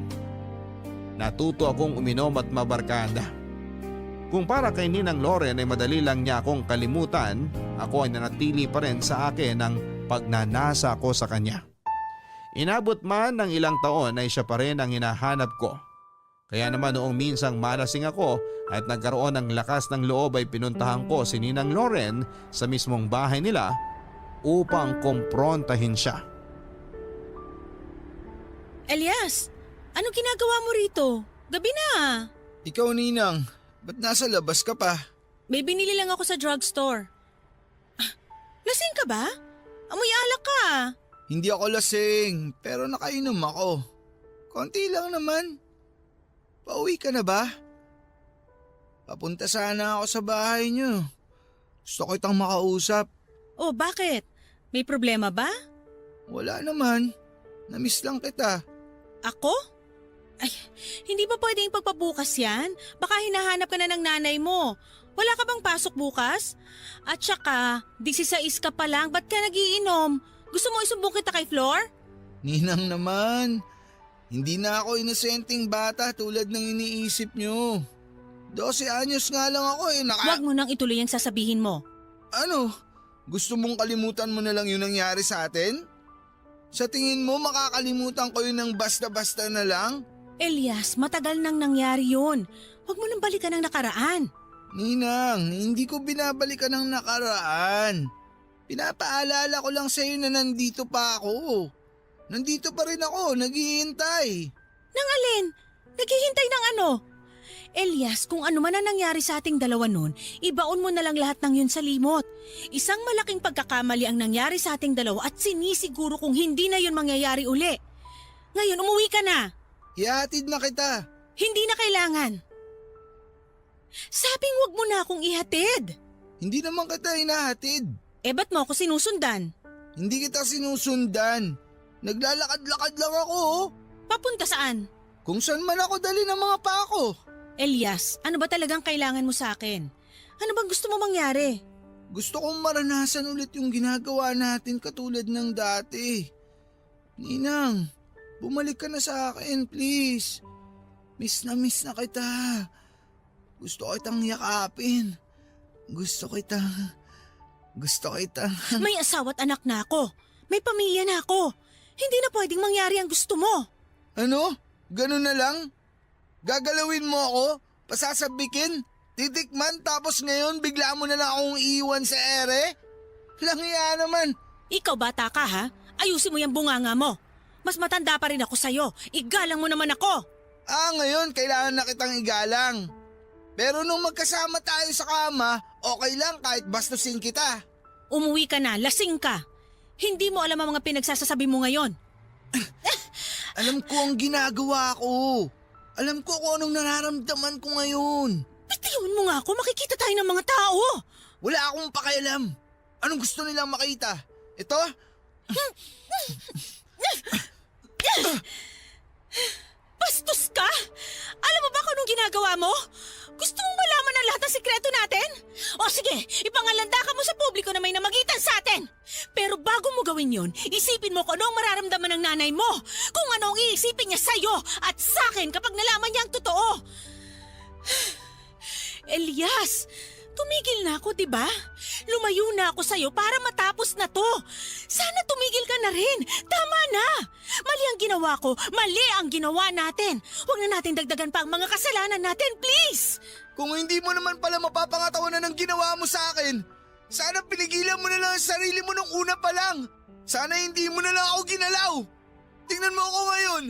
Natuto akong uminom at mabarkada. Kung para kay Ninang Lauren ay madali lang niya akong kalimutan, ako ay nanatili pa rin sa akin ang pagnanasa ko sa kanya. Inabot man ng ilang taon ay siya pa rin ang hinahanap ko. Kaya naman noong minsang malasing ako at nagkaroon ng lakas ng loob ay pinuntahan ko si Ninang Lauren sa mismong bahay nila upang kumprontahin siya. Elias, anong ginagawa mo rito? Gabi na. Ikaw, Ninang, ba't nasa labas ka pa? May binili lang ako sa drugstore. Lasing ka ba? Amoy alak ka. Hindi ako lasing, pero nakainom ako. Konti lang naman. Pauwi ka na ba? Papunta sana ako sa bahay niyo. Gusto ko itang makausap. Oh, bakit? May problema ba? Wala naman. Namiss lang kita. Ako? Ay, hindi ba pwedeng pagpabukas yan? Baka hinahanap ka na ng nanay mo. Wala ka bang pasok bukas? At saka, 16 ka pa lang, ba't ka nagiinom? Gusto mo isumbong kita kay Flor? Ninang naman. Hindi na ako inosenteng bata tulad ng iniisip niyo. 12 anyos nga lang ako eh. Huwag mo nang ituloy ang sasabihin mo. Ano? Gusto mong kalimutan mo na lang yung nangyari sa atin? Sa tingin mo makakalimutan ko yun ng basta-basta na lang? Elias, matagal nang nangyari yun. Huwag mo nang balikan ang nakaraan. Ninang, hindi ko binabalikan ang nakaraan. Pinapaalala ko lang sa'yo na nandito pa ako. Nandito pa rin ako, naghihintay. Nang alin? Naghihintay ng ano? Elias, kung ano man ang nangyari sa ating dalawa nun, ibaon mo na lang lahat ng yun sa limot. Isang malaking pagkakamali ang nangyari sa ating dalawa at sinisiguro kung hindi na yun mangyayari uli. Ngayon, umuwi ka na. Ihatid na kita. Hindi na kailangan. Sabing wag mo na akong ihatid. Hindi naman kita hinahatid. Eh ba't mo ako sinusundan? Hindi kita sinusundan. Naglalakad-lakad lang ako oh. Papunta saan? Kung saan man ako dali ng mga pako. Elias, ano ba talagang kailangan mo sa akin? Ano bang gusto mo mangyari? Gusto kong maranasan ulit yung ginagawa natin katulad ng dati. Ninang, bumalik ka na sa akin please. Miss na kita. Gusto kitang yakapin. Gusto kita. May asawa at anak na ako. May pamilya na ako. Hindi na pwedeng mangyari ang gusto mo. Ano? Ganun na lang? Gagalawin mo ako? Pasasabikin? Titikman tapos ngayon bigla mo na lang akong iiwan sa ere? Langya naman. Ikaw bata ka ha? Ayusin mo yung bunganga mo. Mas matanda pa rin ako sa'yo. Igalang mo naman ako. Ngayon kailangan na kitang igalang. Pero nung magkasama tayo sa kama, okay lang kahit bastusin kita. Umuwi ka na, lasing ka. Hindi mo alam ang mga pinagsasasabi mo ngayon. Alam ko ang ginagawa ko. Alam ko kung anong nararamdaman ko ngayon. Bitiwan mo nga ako, makikita tayo ng mga tao. Wala akong pakialam. Anong gusto nilang makita? Ito? Bastos ka! Alam mo ba kung anong ginagawa mo? Gusto mong malaman ang lahat ng sikreto natin? O sige, ipangalanda ka mo sa publiko na may namagitan sa atin. Pero bago mo gawin yun, isipin mo kung ano ang mararamdaman ng nanay mo. Kung ano ang iisipin niya sa'yo at sa'kin kapag nalaman niya ang totoo. Elias, tumigil na ako, diba? Lumayo na ako sa'yo para matapos na to. Sana tumigil ka na rin. Tama na. Mali ang ginawa ko. Mali ang ginawa natin. Huwag na natin dagdagan pa ang mga kasalanan natin, please. Kung hindi mo naman pala mapapangatawanan ng ginawa mo sa akin, sana pinigilan mo na lang ang sarili mo nung una pa lang. Sana hindi mo na lang ako ginalaw. Tingnan mo ako ngayon.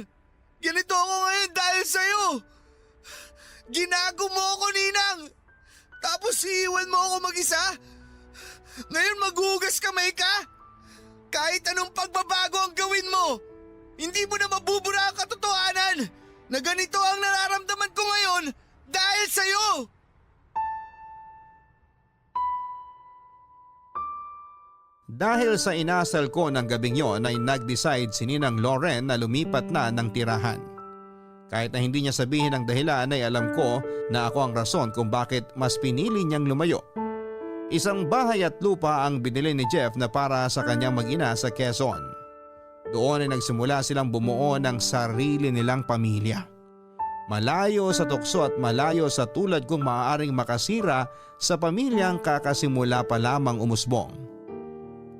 Ganito ako ngayon dahil sa'yo. Ginago mo ako, Ninang. Tapos iiwan mo ako mag-isa? Ngayon maghuhugas kamay ka? Kahit anong pagbabago ang gawin mo, hindi mo na mabubura ang katotohanan na ganito ang nararamdaman ko ngayon dahil sa'yo! Dahil sa inasal ko ng gabing yon ay nag-decide si Ninang Loren na lumipat na ng tirahan. Kahit na hindi niya sabihin ang dahilan ay alam ko na ako ang rason kung bakit mas pinili niyang lumayo. Isang bahay at lupa ang binili ni Jeff na para sa kanyang mag-ina sa Quezon. Doon ay nagsimula silang bumuo ng sarili nilang pamilya. Malayo sa tukso at malayo sa tulad kong maaaring makasira sa pamilyang kakasimula pa lamang umusbong.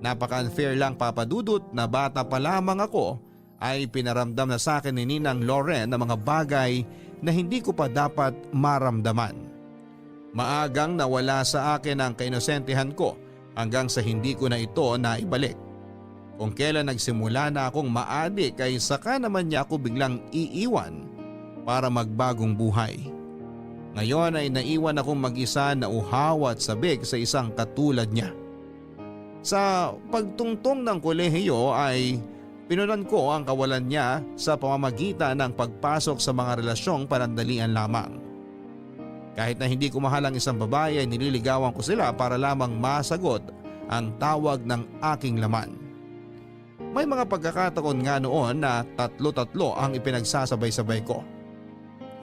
Napaka-unfair lang, Papa Dudut, na bata pa lamang ako ay pinaramdam na sa akin ni Ninang Loren na mga bagay na hindi ko pa dapat maramdaman. Maagang nawala sa akin ang kainosentihan ko hanggang sa hindi ko na ito naibalik. Kung kailan nagsimula na akong maadik ay saka naman niya ako biglang iiwan para magbagong buhay. Ngayon ay naiwan akong mag-isa na uhaw at sabik sa isang katulad niya. Sa pagtungtong ng kolehiyo ay pinunan ko ang kawalan niya sa pamamagitan ng pagpasok sa mga relasyong panandalian lamang. Kahit na hindi ko mahal ang isang babae ay nililigawan ko sila para lamang masagot ang tawag ng aking laman. May mga pagkakataon nga noon na tatlo-tatlo ang ipinagsasabay-sabay ko.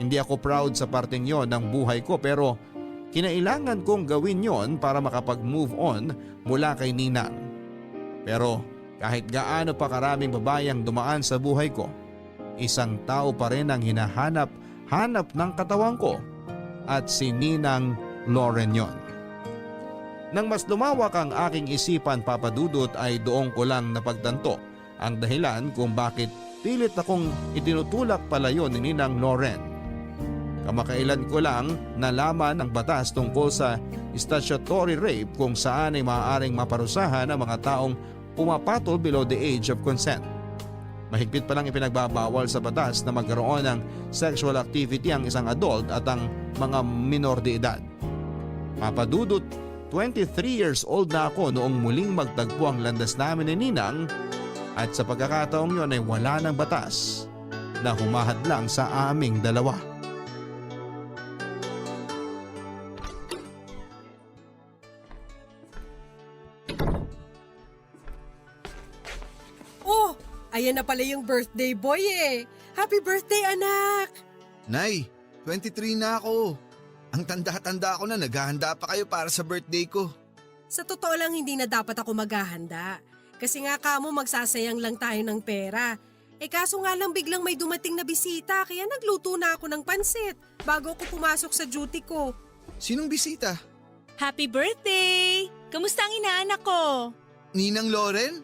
Hindi ako proud sa parteng yon ng buhay ko pero kinailangan kong gawin yon para makapag-move on mula kay Ninang. Pero kahit gaano pa karaming babae ang dumaan sa buhay ko, isang tao pa rin ang hinahanap ng katawan ko at si Ninang Loren yon. Nang mas lumawak ang aking isipan, Papa Dudut, ay doon ko lang napagtanto ang dahilan kung bakit pilit akong itinutulak palayo ni Ninang Loren. Kamakailan ko lang nalaman ang batas tungkol sa statutory rape kung saan ay maaaring maparusahan ang mga taong pumapatol below the age of consent. Mahigpit pa lang ipinagbabawal sa batas na magkaroon ng sexual activity ang isang adult at ang mga minor de edad. Papa Dudut, 23 years old na ako noong muling magtagpo ang landas namin ni Ninang at sa pagkakataong yon ay wala ng batas na humahad lang sa aming dalawa. Oh, ayan na pala yung birthday boy eh. Happy birthday, anak! Nay, 23 na ako. Ang tanda-tanda ko na naghahanda pa kayo para sa birthday ko. Sa totoo lang hindi na dapat ako maghahanda. Kasi nga kamo magsasayang lang tayo ng pera. Eh kaso nga lang biglang may dumating na bisita kaya nagluto na ako ng pansit bago ako pumasok sa duty ko. Sinong bisita? Happy birthday! Kamusta ang inaanak ko? Ninang Loren?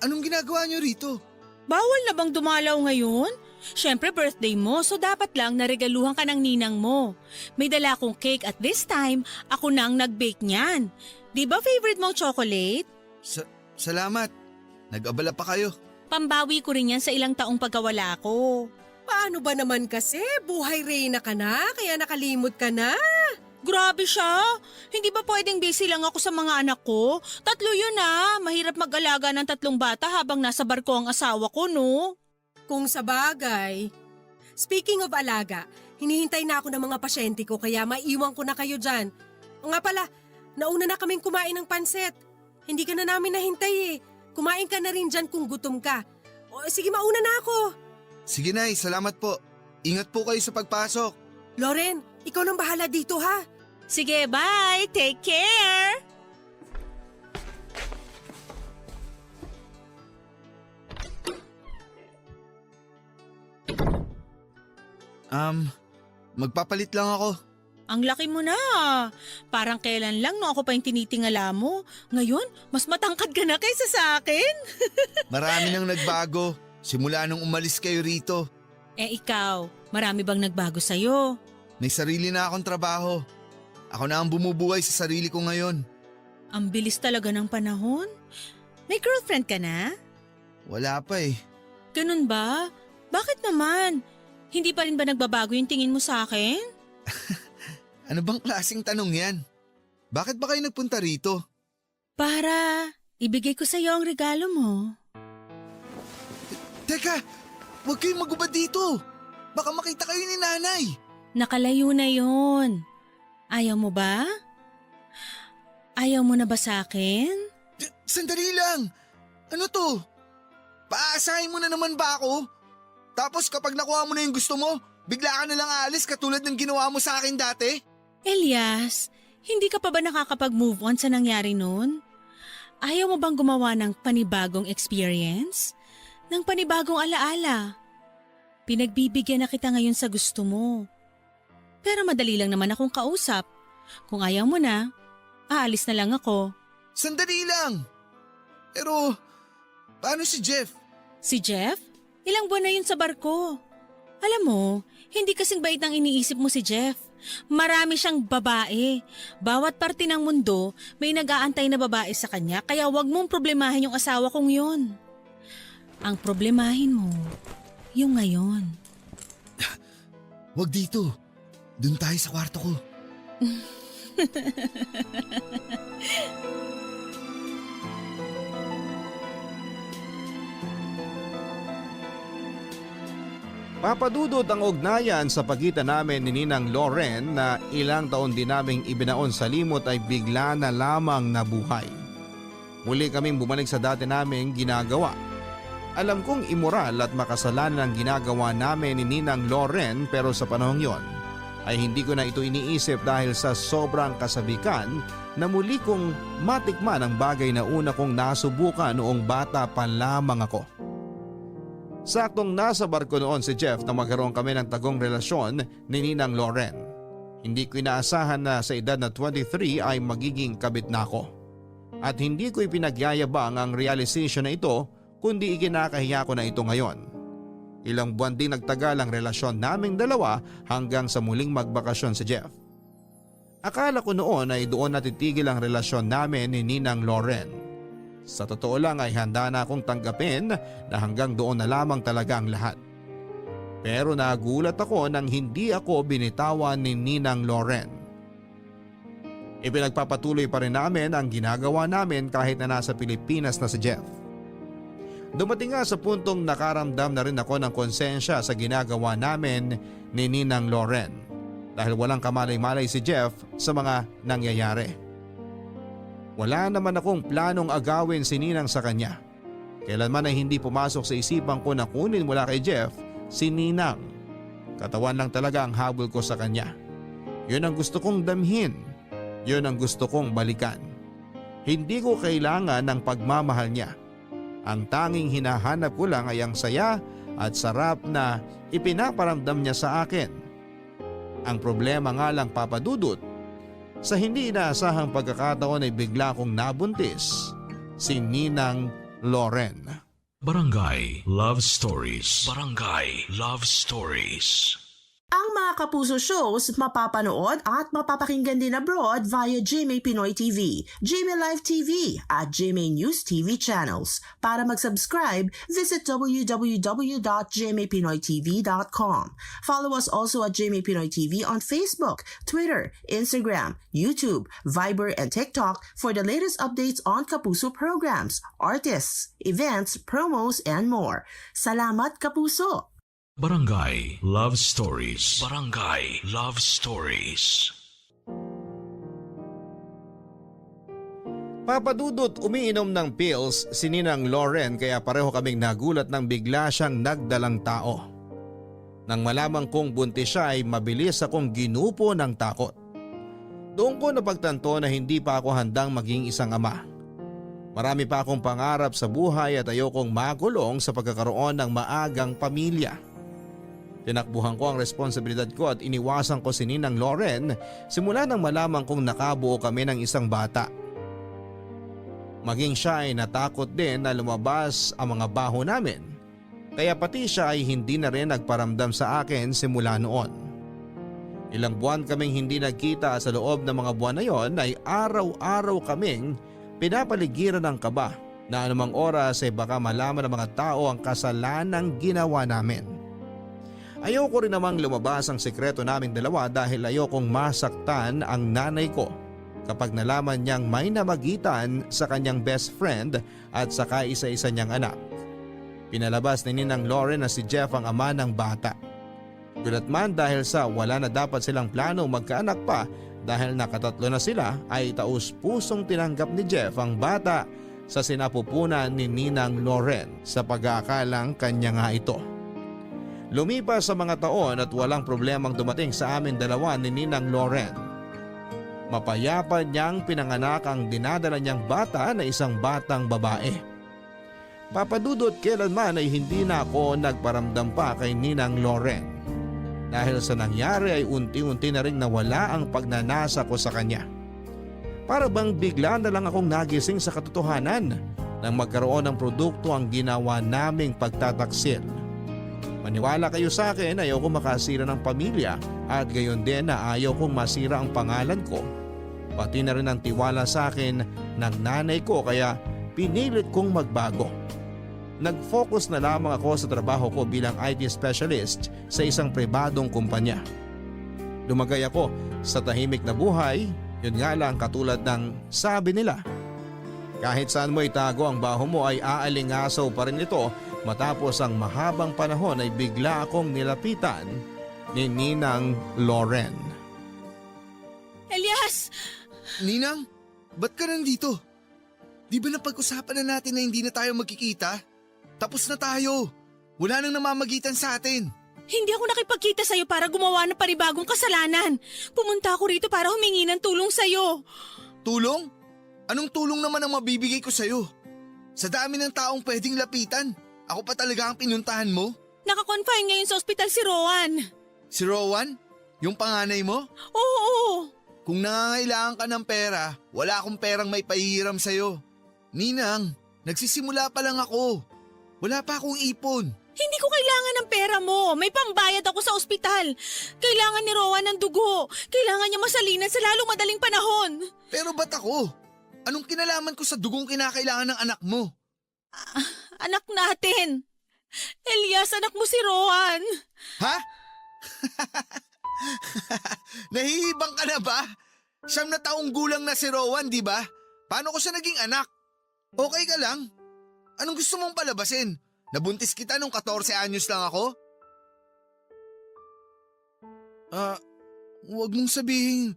Anong ginagawa niyo rito? Bawal na bang dumalaw ngayon? Siyempre birthday mo, so dapat lang naregaluhan ka ng ninang mo. May dala akong cake at this time, ako na ang nag-bake niyan. Di ba favorite mong chocolate? Salamat. Nag-abala pa kayo. Pambawi ko rin yan sa ilang taong pagkawala ko. Paano ba naman kasi? Buhay reyna ka na, kaya nakalimot ka na. Grabe siya! Hindi ba pwedeng busy lang ako sa mga anak ko? 3 yun ah! Mahirap mag-alaga ng 3 bata habang nasa barko ang asawa ko, no? Kung sa bagay. Speaking of alaga, hinihintay na ako ng mga pasyente ko kaya maiwan ko na kayo dyan. O nga pala, nauna na kaming kumain ng pansit. Hindi ka na namin nahintay eh. Kumain ka na rin dyan kung gutom ka. O O, sige, mauna na ako. Sige Nay, salamat po. Ingat po kayo sa pagpasok. Loren, ikaw nang bahala dito ha. Sige, bye! Take care! Magpapalit lang ako. Ang laki mo na. Parang kailan lang no ako pa yung tinitingala mo. Ngayon, mas matangkad ka na kaysa sa akin. Marami nang nagbago. Simula nung umalis kayo rito. Eh ikaw, marami bang nagbago sa'yo? May sarili na akong trabaho. Ako na ang bumubuhay sa sarili ko ngayon. Ang bilis talaga ng panahon. May girlfriend ka na? Wala pa eh. Ganun ba? Bakit naman? Hindi pa rin ba nagbabago yung tingin mo sa akin? Ano bang klaseng tanong yan? Bakit ba kayo nagpunta rito? Para ibigay ko sa'yo ang regalo mo. Teka, huwag kayong magubad dito. Baka makita kayo ni nanay. Nakalayo na yon. Ayaw mo ba? Ayaw mo na ba sa akin? Sandali lang. Ano to? Paasahin mo na naman ba ako? Tapos kapag nakuha mo na yung gusto mo, bigla ka na lang aalis katulad ng ginawa mo sa akin dati? Elias, hindi ka pa ba nakakapag-move on sa nangyari noon? Ayaw mo bang gumawa ng panibagong experience? Ng panibagong alaala? Pinagbibigyan na kita ngayon sa gusto mo. Pero madali lang naman akong kausap. Kung ayaw mo na, aalis na lang ako. Sandali lang. Pero, paano si Jeff? Si Jeff? Ilang buwan na yun sa barko. Alam mo, hindi kasing bait ang iniisip mo si Jeff. Marami siyang babae. Bawat parte ng mundo, may nag-aantay na babae sa kanya, kaya wag mong problemahin yung asawa kong yun. Ang problemahin mo, yung ngayon. Wag dito. Doon tayo sa kwarto ko. Papadudot ang ugnayan sa pagitan namin ni Ninang Loren na ilang taon din naming ibinaon sa limot ay bigla na lamang nabuhay. Muli kaming bumalik sa dati naming ginagawa. Alam kong immoral at makasalanan ang ginagawa namin ni Ninang Loren pero sa panahong yon ay hindi ko na ito iniisip dahil sa sobrang kasabikan na muli kong matikman ang bagay na una kong nasubukan noong bata pa lamang ako. Saktong nasa barko noon si Jeff na magkaroon kami ng tagong relasyon ni Ninang Loren. Hindi ko inaasahan na sa edad na 23 ay magiging kabit na ako. At hindi ko ipinagyayabang ang realization na ito kundi ikinakahiya ko na ito ngayon. Ilang buwan din nagtagal ang relasyon naming dalawa hanggang sa muling magbakasyon si Jeff. Akala ko noon ay doon natitigil ang relasyon namin ni Ninang Loren. Sa totoo lang ay handa na akong tanggapin na hanggang doon na lamang talaga ang lahat. Pero nagulat ako nang hindi ako binitawan ni Ninang Loren. Ipinagpapatuloy pa rin namin ang ginagawa namin kahit na nasa Pilipinas na si Jeff. Dumating nga sa puntong nakaramdam na rin ako ng konsensya sa ginagawa namin ni Ninang Loren dahil walang kamalay-malay si Jeff sa mga nangyayari. Wala naman akong planong agawin si Ninang sa kanya. Kailanman ay hindi pumasok sa isipan ko na kunin mula kay Jeff si Ninang. Katawan lang talaga ang habol ko sa kanya. Yun ang gusto kong damhin. Yun ang gusto kong balikan. Hindi ko kailangan ng pagmamahal niya. Ang tanging hinahanap ko lang ay ang saya at sarap na ipinaparamdam niya sa akin. Ang problema nga lang papadudot, sa hindi inaasahang pagkakataon ay bigla kong nabuntis si Ninang Loren. Barangay Love Stories. Barangay Love Stories. Ang mga Kapuso shows mapapanood at mapapakinggan din abroad via GMA Pinoy TV, GMA Live TV at GMA News TV channels. Para mag-subscribe, visit www.gmapinoytv.com. Follow us also at GMA Pinoy TV on Facebook, Twitter, Instagram, YouTube, Viber, and TikTok for the latest updates on Kapuso programs, artists, events, promos, and more. Salamat, Kapuso! Barangay Love Stories. Barangay Love Stories. Papadudot umiinom ng pills si Ninang Loren kaya pareho kaming nagulat nang bigla siyang nagdalang tao. Nang malamang kong buntis siya ay mabilis akong ginupo ng takot. Doon ko napagtanto na hindi pa ako handang maging isang ama. Marami pa akong pangarap sa buhay at ayokong magulong sa pagkakaroon ng maagang pamilya. Tinakbuhan ko ang responsibilidad ko at iniwasan ko si Ninang Loren simula nang malamang kong nakabuo kami ng isang bata. Maging siya ay natakot din na lumabas ang mga baho namin, kaya pati siya ay hindi na rin nagparamdam sa akin simula noon. Ilang buwan kaming hindi nagkita sa loob ng mga buwan na yon ay araw-araw kaming pinapaligiran ng kaba na anumang oras ay baka malaman ng mga tao ang kasalanang ginawa namin. Ayoko rin namang lumabas ang sekreto naming dalawa dahil ayokong masaktan ang nanay ko kapag nalaman niyang may namagitan sa kanyang best friend at saka isa-isa niyang anak. Pinalabas ni Ninang Loren na si Jeff ang ama ng bata. Gulat man dahil sa wala na dapat silang plano magkaanak pa dahil nakatatlo na sila ay taus-pusong tinanggap ni Jeff ang bata sa sinapupunan ni Ninang Loren sa pag-aakalang kanya nga ito. Lumipas sa mga taon at walang problemang dumating sa amin dalawa ni Ninang Loren. Mapayapa niyang pinanganak ang dinadala niyang bata na isang batang babae. Papadudot kailanman ay hindi na ako nagparamdam pa kay Ninang Loren. Dahil sa nangyari ay unti-unti na rin nawala ang pagnanasa ko sa kanya. Para bang bigla na lang akong nagising sa katotohanan nang magkaroon ng produkto ang ginawa naming pagtataksil. Maniwala kayo sa akin, ayaw kong makasira ng pamilya at gayon din na ayaw kong masira ang pangalan ko. Pati na rin ang tiwala sa akin ng nanay ko kaya pinilit kong magbago. Nag-focus na lamang ako sa trabaho ko bilang IT specialist sa isang pribadong kumpanya. Lumagay ako sa tahimik na buhay, yun nga lang katulad ng sabi nila. Kahit saan mo itago ang baho mo ay aalingasaw pa rin ito matapos ang mahabang panahon ay bigla akong nilapitan ni Ninang Loren. Elias! Ninang, ba't ka nandito? Di ba napag-usapan na natin na hindi na tayo magkikita? Tapos na tayo. Wala nang namamagitan sa atin. Hindi ako nakipagkita sa'yo para gumawa ng panibagong kasalanan. Pumunta ako rito para humingi ng tulong sa'yo. Tulong? Anong tulong naman ang mabibigay ko sa'yo? Sa dami ng taong pwedeng lapitan, ako pa talaga ang pinuntahan mo? Naka-confine ngayon sa ospital si Rowan. Si Rowan? Yung panganay mo? Oo. Kung nangangailangan ka ng pera, wala akong perang may pahihiram sa'yo. Ninang, nagsisimula pa lang ako. Wala pa akong ipon. Hindi ko kailangan ng pera mo. May pambayad ako sa ospital. Kailangan ni Rowan ng dugo. Kailangan niya masalinan sa lalong madaling panahon. Pero ba't ako? Anong kinalaman ko sa dugong kinakailangan ng anak mo? Anak natin. Elias, anak mo si Rowan. Ha? Nahihibang ka na ba? 9 na taong gulang na si Rowan, di ba? Paano ko siya naging anak? Okay ka lang? Anong gusto mong palabasin? Nabuntis kita nung 14 anyos lang ako? Huwag mong sabihin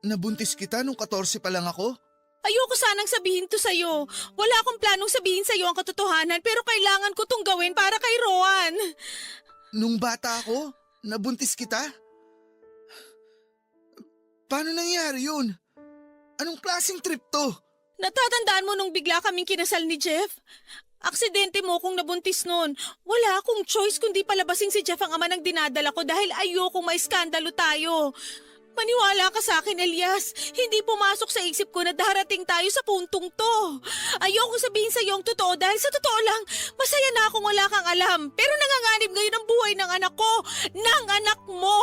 nabuntis kita nung 14 pa lang ako? Ayoko sanang sabihin to sa'yo. Wala akong planong sabihin sa'yo ang katotohanan pero kailangan ko tong gawin para kay Rowan. Nung bata ako, nabuntis kita? Paano nangyari yun? Anong klaseng trip to? Natatandaan mo nung bigla kaming kinasal ni Jeff? Aksidente mo kung nabuntis noon. Wala akong choice kundi palabasin si Jeff ang ama ng dinadala ko dahil ayokong maiskandalo tayo. Maniwala ka sa akin, Elias. Hindi pumasok sa isip ko na darating tayo sa puntong to. Ayokong sabihin sa iyo ang totoo dahil sa totoo lang, masaya na akong wala kang alam. Pero nanganganib ngayon ang buhay ng anak ko, ng anak mo.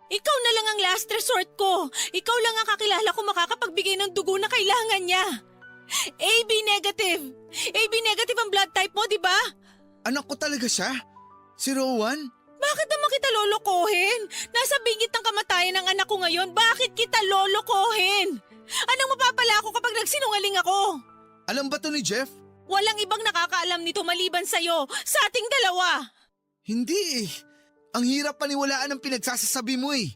Ikaw na lang ang last resort ko. Ikaw lang ang kakilala ko makakapagbigay ng dugo na kailangan niya. AB negative. AB negative ang blood type mo, di ba? Anak ko talaga siya? Si Rowan? Bakit naman kita lolokohin? Nasa bingit ng kamatayan ng anak ko ngayon. Bakit kita lolokohin? Anong mapapala ako kapag nagsinungaling ako? Alam ba to ni Jeff? Walang ibang nakakaalam nito maliban sa'yo. Sa ating dalawa. Hindi eh. Ang hirap paniwalaan ng pinagsasasabi mo eh.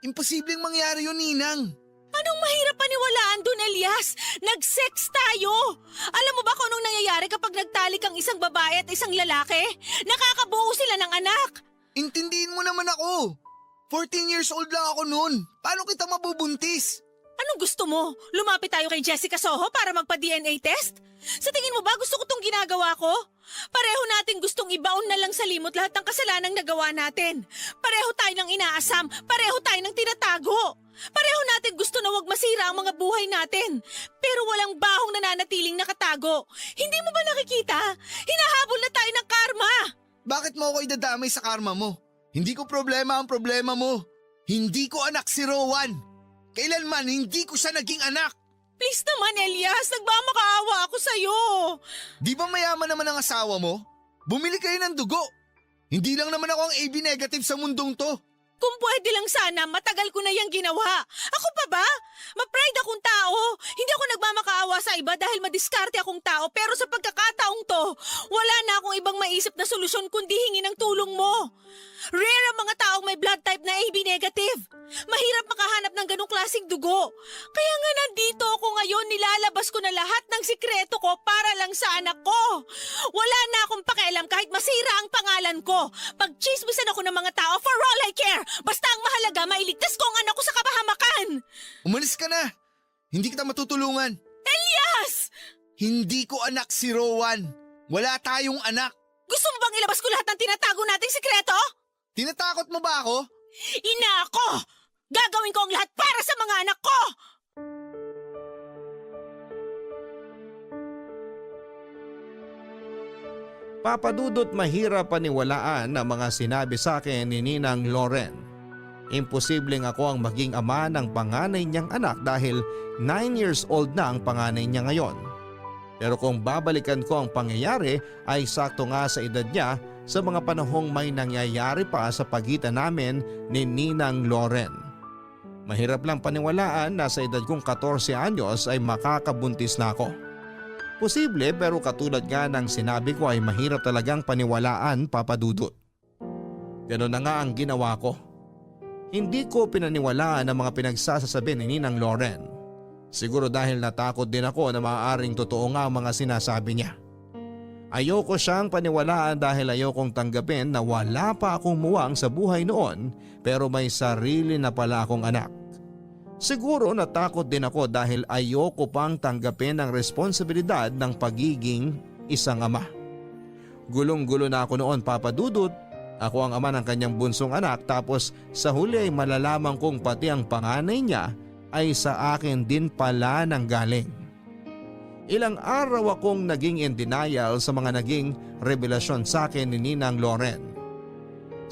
Imposibleng mangyari yun, Ninang. Anong mahirap paniwalaan dun, Elias? Nag-sex tayo! Alam mo ba kung anong nangyayari kapag nagtalik ang isang babae at isang lalaki? Nakakabuo sila ng anak! Intindihin mo naman ako. 14 years old lang ako noon. Paano kita mabubuntis? Anong gusto mo? Lumapit tayo kay Jessica Soho para magpa-DNA test? Sa tingin mo ba gusto ko tong ginagawa ko? Pareho natin gustong ibaon na lang sa limot lahat ng kasalanang nagawa natin. Pareho tayo ng inaasam, pareho tayo ng tinatago. Pareho natin gusto na wag masira ang mga buhay natin. Pero walang bahong nananatiling nakatago. Hindi mo ba nakikita? Hinahabol na tayo ng karma. Bakit mo ako idadamay sa karma mo? Hindi ko problema ang problema mo. Hindi ko anak si Rowan. Kailanman hindi ko siya naging anak. Please naman, Elias. Nagmamakaawa ako sa'yo. Di ba mayaman naman ang asawa mo? Bumili kayo ng dugo. Hindi lang naman ako ang AB negative sa mundong to. Kung pwede lang sana, matagal ko na yung ginawa. Ako pa ba? Ma-pride akong tao. Hindi ako nagmamakaawa sa iba dahil madiskarte akong tao. Pero sa pagkakataong to, wala na akong ibang maisip na solusyon kundi hingi ng tulong mo. Rare ang mga taong may blood type na AB negative. Mahirap makahanap ng ganong klaseng dugo. Kaya nga nandito ako ngayon, nilalabas ko na lahat ng sikreto ko para lang sa anak ko. Wala na akong pakialam kahit masira ang pangalan ko. Pagchismisan ako ng mga tao, for all I care. Basta ang mahalaga, mailigtas ko ang anak ko sa kapahamakan. Umalis ka na. Hindi kita matutulungan. Elias! Hindi ko anak si Rowan. Wala tayong anak. Gusto mo bang ilabas ko lahat ng tinatago nating sikreto? Tinatakot mo ba ako? Ina ako! Gagawin ko ang lahat para sa mga anak ko! Papadudot mahirap paniwalaan ang mga sinabi sa akin ni Ninang Loren. Imposibleng ako ang maging ama ng panganay niyang anak dahil 9 years old na ang panganay niya ngayon. Pero kung babalikan ko ang pangyayari ay sakto nga sa edad niya sa mga panahong may nangyayari pa sa pagitan namin ni Ninang Loren. Mahirap lang paniwalaan na sa edad kong 14 anyos ay makakabuntis na ako. Posible pero katulad nga ng sinabi ko ay mahirap talagang paniwalaan, Papadudot. Ganun na nga ang ginawa ko. Hindi ko pinaniwalaan ang mga pinagsasasabi ni Ninang Loren. Siguro dahil natakot din ako na maaaring totoo nga ang mga sinasabi niya. Ayoko siyang paniwalaan dahil ayokong tanggapin na wala pa akong muwang sa buhay noon pero may sarili na pala akong anak. Siguro natakot din ako dahil ayoko pang tanggapin ang responsibilidad ng pagiging isang ama. Gulong-gulo na ako noon, Papadudot. Ako ang ama ng kanyang bunsong anak tapos sa huli ay malalaman kong pati ang panganay niya ay sa akin din pala nang galing. Ilang araw akong naging in denial sa mga naging revelasyon sa akin ni Ninang Loren.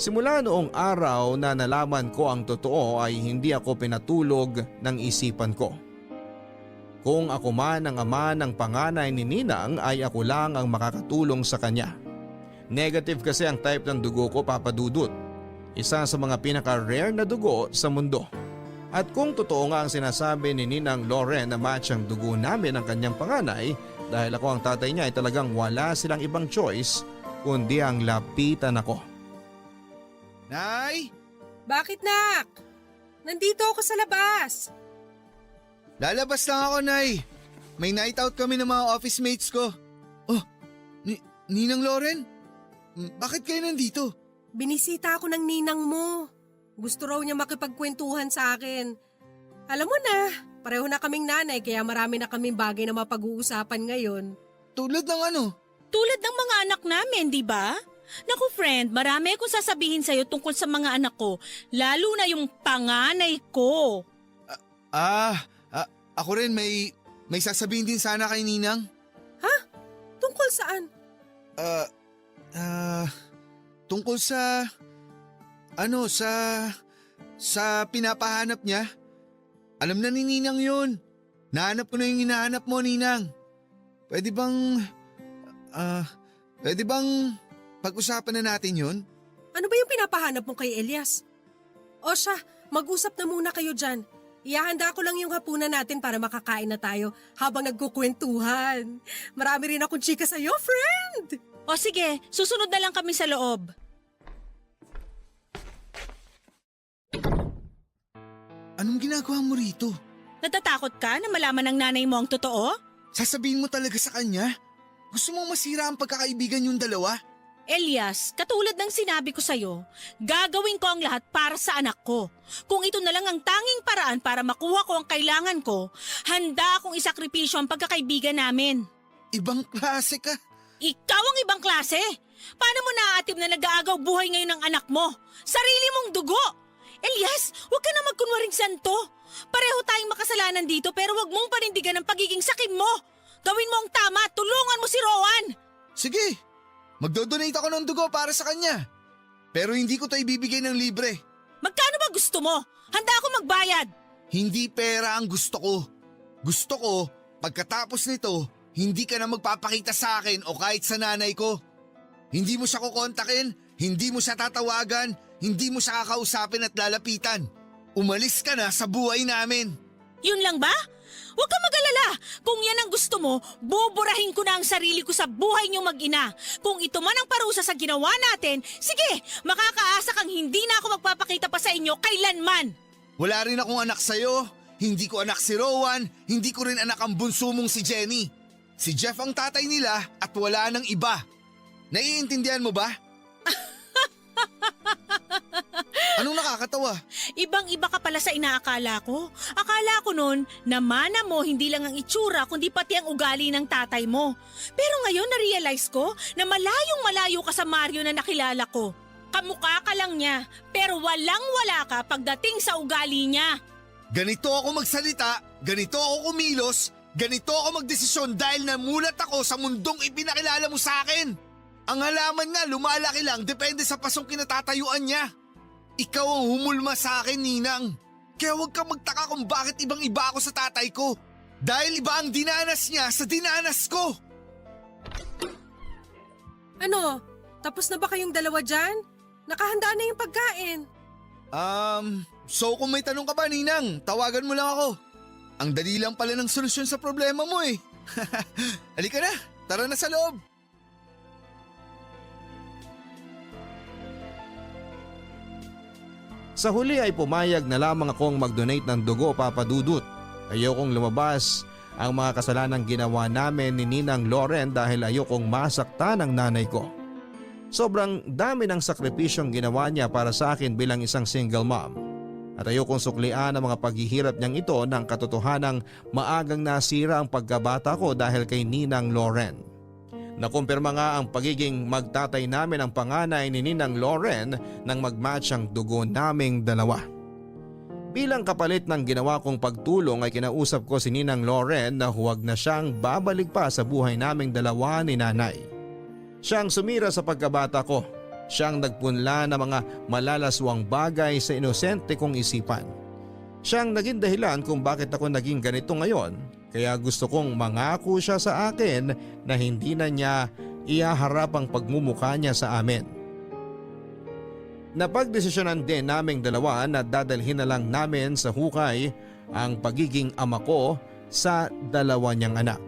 Simula noong araw na nalaman ko ang totoo ay hindi ako pinatulog ng isipan ko. Kung ako man ang ama ng panganay ni Ninang ay ako lang ang makakatulong sa kanya. Negative kasi ang type ng dugo ko, Papadudot. Isa sa mga pinaka-rare na dugo sa mundo. At kung totoo nga ang sinasabi ni Ninang Loren na match ang dugo namin ng kanyang panganay dahil ako ang tatay niya ay talagang wala silang ibang choice kundi ang lapitan ako. Nay! Bakit, nak? Nandito ako sa labas. Lalabas lang ako, Nay. May night out kami ng mga office mates ko. Oh, Ninang Loren? Bakit kayo nandito? Binisita ako ng ninang mo. Gusto raw niya makipagkwentuhan sa akin. Alam mo na, pareho na kaming nanay kaya marami na kaming bagay na mapag-uusapan ngayon. Tulad ng ano? Tulad ng mga anak namin, di ba? Naku friend, marami akong sasabihin sa'yo tungkol sa mga anak ko, lalo na yung panganay ko. Ako rin may sasabihin din sana kay Ninang. Ha? Tungkol saan? Tungkol sa sa pinapahanap niya. Alam na ni Ninang yun. Nahanap ko na yung hinahanap mo, Ninang. Pwede bang pag-usapan na natin yun? Ano ba yung pinapahanap mo kay Elias? O siya, mag-usap na muna kayo dyan. Ihahanda ko lang yung hapunan natin para makakain na tayo habang nagkukwentuhan. Marami rin akong chika sa'yo, friend! O sige, susunod na lang kami sa loob. Anong ginagawa mo rito? Natatakot ka na malaman ng nanay mo ang totoo? Sasabihin mo talaga sa kanya? Gusto mong masira ang pagkakaibigan yung dalawa? Elias, katulad ng sinabi ko sa'yo, gagawin ko ang lahat para sa anak ko. Kung ito na lang ang tanging paraan para makuha ko ang kailangan ko, handa akong isakripisyo ang pagkakaibigan namin. Ibang klase ka. Ikaw ang ibang klase! Paano mo naaatib na nag-aagaw buhay ngayon ng anak mo? Sarili mong dugo! Elias, huwag ka na magkunwaring santo. Pareho tayong makasalanan dito pero huwag mong panindigan ang pagiging sakim mo. Gawin mo ang tama, tulungan mo si Rowan! Sige, magdodonate ako ng dugo para sa kanya. Pero hindi ko to ibibigay ng libre. Magkano ba gusto mo? Handa ako magbayad! Hindi pera ang gusto ko. Gusto ko, pagkatapos nito, hindi ka na magpapakita sa akin o kahit sa nanay ko. Hindi mo siya kukontakin, hindi mo siya tatawagan, hindi mo siya kakausapin at lalapitan. Umalis ka na sa buhay namin. Yun lang ba? Huwag ka mag-alala. Kung yan ang gusto mo, buburahin ko na ang sarili ko sa buhay niyong mag-ina. Kung ito man ang parusa sa ginawa natin, sige, makakaasa kang hindi na ako magpapakita pa sa inyo kailanman. Wala rin akong anak sa'yo. Hindi ko anak si Rowan, hindi ko rin anak ang bunso mong si Jenny. Si Jeff ang tatay nila at wala nang iba. Naiintindihan mo ba? Anong nakakatawa? Ibang-iba ka pala sa inaakala ko. Akala ko noon na mana mo hindi lang ang itsura kundi pati ang ugali ng tatay mo. Pero ngayon na-realize ko na malayong-malayo ka sa Mario na nakilala ko. Kamukha ka lang niya pero walang-wala ka pagdating sa ugali niya. Ganito ako magsalita, ganito ako kumilos, ganito ako magdesisyon dahil namulat ako sa mundong ipinakilala mo sa akin. Ang halaman nga lumalaki lang depende sa pasong kinatatayuan niya. Ikaw ang humulma sa akin, Ninang. Kaya huwag kang magtaka kung bakit ibang-iba ako sa tatay ko. Dahil iba ang dinanas niya sa dinanas ko. Ano? Tapos na ba kayong dalawa dyan? Nakahanda na yung pagkain. So kung may tanong ka ba, Ninang, tawagan mo lang ako. Ang dali lang pala ng solusyon sa problema mo eh. Halika na, tara na sa loob. Sa huli ay pumayag na lamang akong mag-donate ng dugo, Papa Dudut. Ayokong lumabas ang mga kasalanang ginawa namin ni Ninang Loren dahil ayokong masaktan ang nanay ko. Sobrang dami ng sakripisyong ginawa niya para sa akin bilang isang single mom. At ayokong suklian ang mga paghihirap niyang ito ng katotohanang maagang nasira ang pagkabata ko dahil kay Ninang Loren. Nakumpirma nga ang pagiging magtatay namin ang panganay ni Ninang Loren nang mag-match ang dugo naming dalawa. Bilang kapalit ng ginawa kong pagtulong ay kinausap ko si Ninang Loren na huwag na siyang babalik pa sa buhay naming dalawa ni nanay. Siyang sumira sa pagkabata ko. Siyang nagpunla ng mga malalaswang bagay sa inosente kong isipan. Siyang naging dahilan kung bakit ako naging ganito ngayon. Kaya gusto kong mangako siya sa akin na hindi na niya ihaharap ang pagmumukha niya sa amin. Napagdesisyonan din naming dalawa na dadalhin na lang namin sa hukay ang pagiging ama ko sa dalawa niyang anak.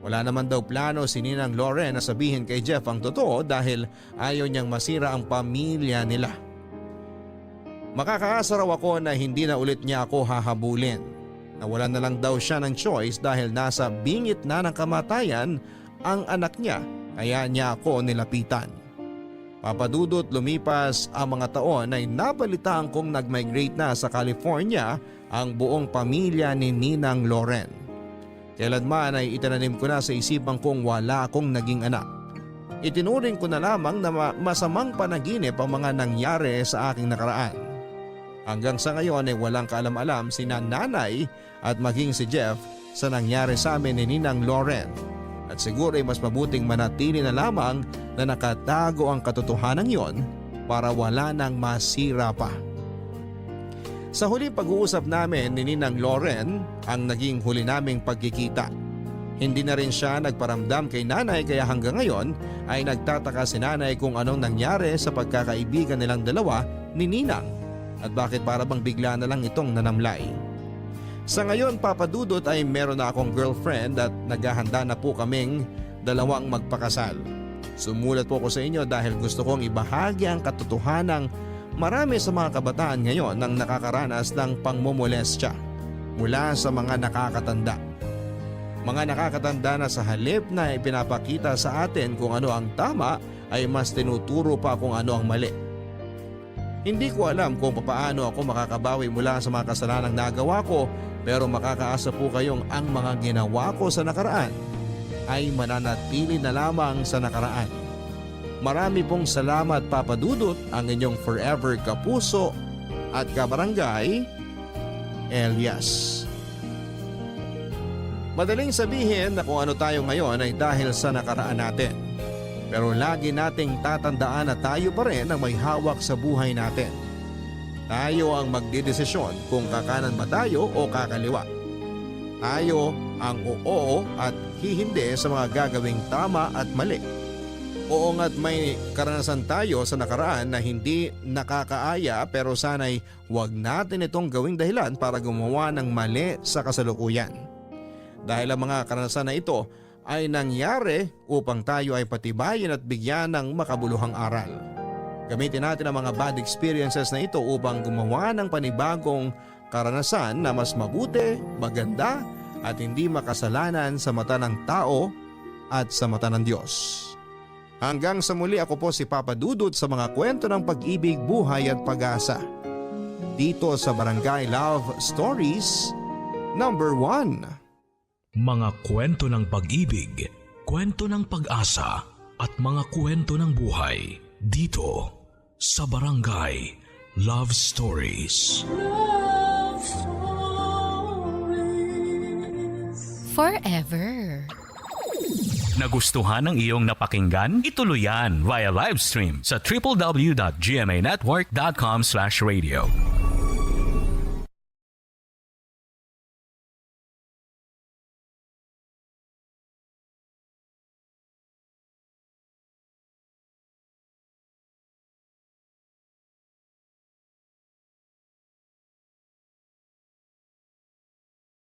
Wala naman daw plano si Ninang Loren na sabihin kay Jeff ang totoo dahil ayaw niyang masira ang pamilya nila. Makakaasa raw ako na hindi na ulit niya ako hahabulin. Nawalan na lang daw siya ng choice dahil nasa bingit na ng kamatayan ang anak niya kaya niya ako nilapitan. Papadudot lumipas ang mga taon ay nabalitaan kong nag-migrate na sa California ang buong pamilya ni Ninang Loren. Kailanman ay itinanim ko na sa isipan kong wala akong naging anak. Itinuring ko na lamang na masamang panaginip ang mga nangyari sa aking nakaraan. Hanggang sa ngayon ay walang kaalam-alam si nanay at maging si Jeff sa nangyari sa amin ni Ninang Loren. At siguro ay mas mabuting manatili na lamang na nakatago ang katotohanan yon para wala nang masira pa. Sa huling pag-uusap namin ni Ninang Loren ang naging huli naming pagkikita. Hindi na rin siya nagparamdam kay nanay kaya hanggang ngayon ay nagtataka si nanay kung anong nangyari sa pagkakaibigan nilang dalawa ni Ninang. At bakit para bang bigla na lang itong nanamlay. Sa ngayon, Papa Dudut, ay meron na akong girlfriend at naghahanda na po kaming dalawang magpakasal. Sumulat po ko sa inyo dahil gusto kong ibahagi ang katotohanang marami sa mga kabataan ngayon nang nakakaranas ng pangmomolestya. mula sa mga nakakatanda. Mga nakakatanda na sa halip na ipinapakita sa atin kung ano ang tama ay mas tinuturo pa kung ano ang mali. Hindi ko alam kung paano ako makakabawi mula sa mga kasalanang nagawa ko, pero makakaasa po kayong ang mga ginawa ko sa nakaraan ay mananatili na lamang sa nakaraan. Marami pong salamat, Papa Dudut, ang inyong forever kapuso at kabarangay, Elias. Madaling sabihin na kung ano tayo ngayon ay dahil sa nakaraan natin. Pero lagi nating tatandaan na tayo pa rin ang may hawak sa buhay natin. Tayo ang magdidesisyon kung kakanan ba tayo o kakaliwa. Tayo ang oo at hihindi sa mga gagawing tama at mali. Oo nga't may karanasan tayo sa nakaraan na hindi nakakaaya, pero sana'y huwag natin itong gawing dahilan para gumawa ng mali sa kasalukuyan. Dahil ang mga karanasan na ito ay nangyari upang tayo ay patibayin at bigyan ng makabuluhang aral. Gamitin natin ang mga bad experiences na ito upang gumawa ng panibagong karanasan na mas mabuti, maganda at hindi makasalanan sa mata ng tao at sa mata ng Diyos. Hanggang sa muli, ako po si Papa Dudut sa mga kwento ng pag-ibig, buhay at pag-asa. Dito sa Barangay Love Stories number 1. Mga kwento ng pag-ibig, kwento ng pag-asa at mga kwento ng buhay dito sa Barangay Love Stories. Forever. Nagustuhan ng iyong napakinggan? Ituloy yan via live stream sa www.gmanetwork.com/radio.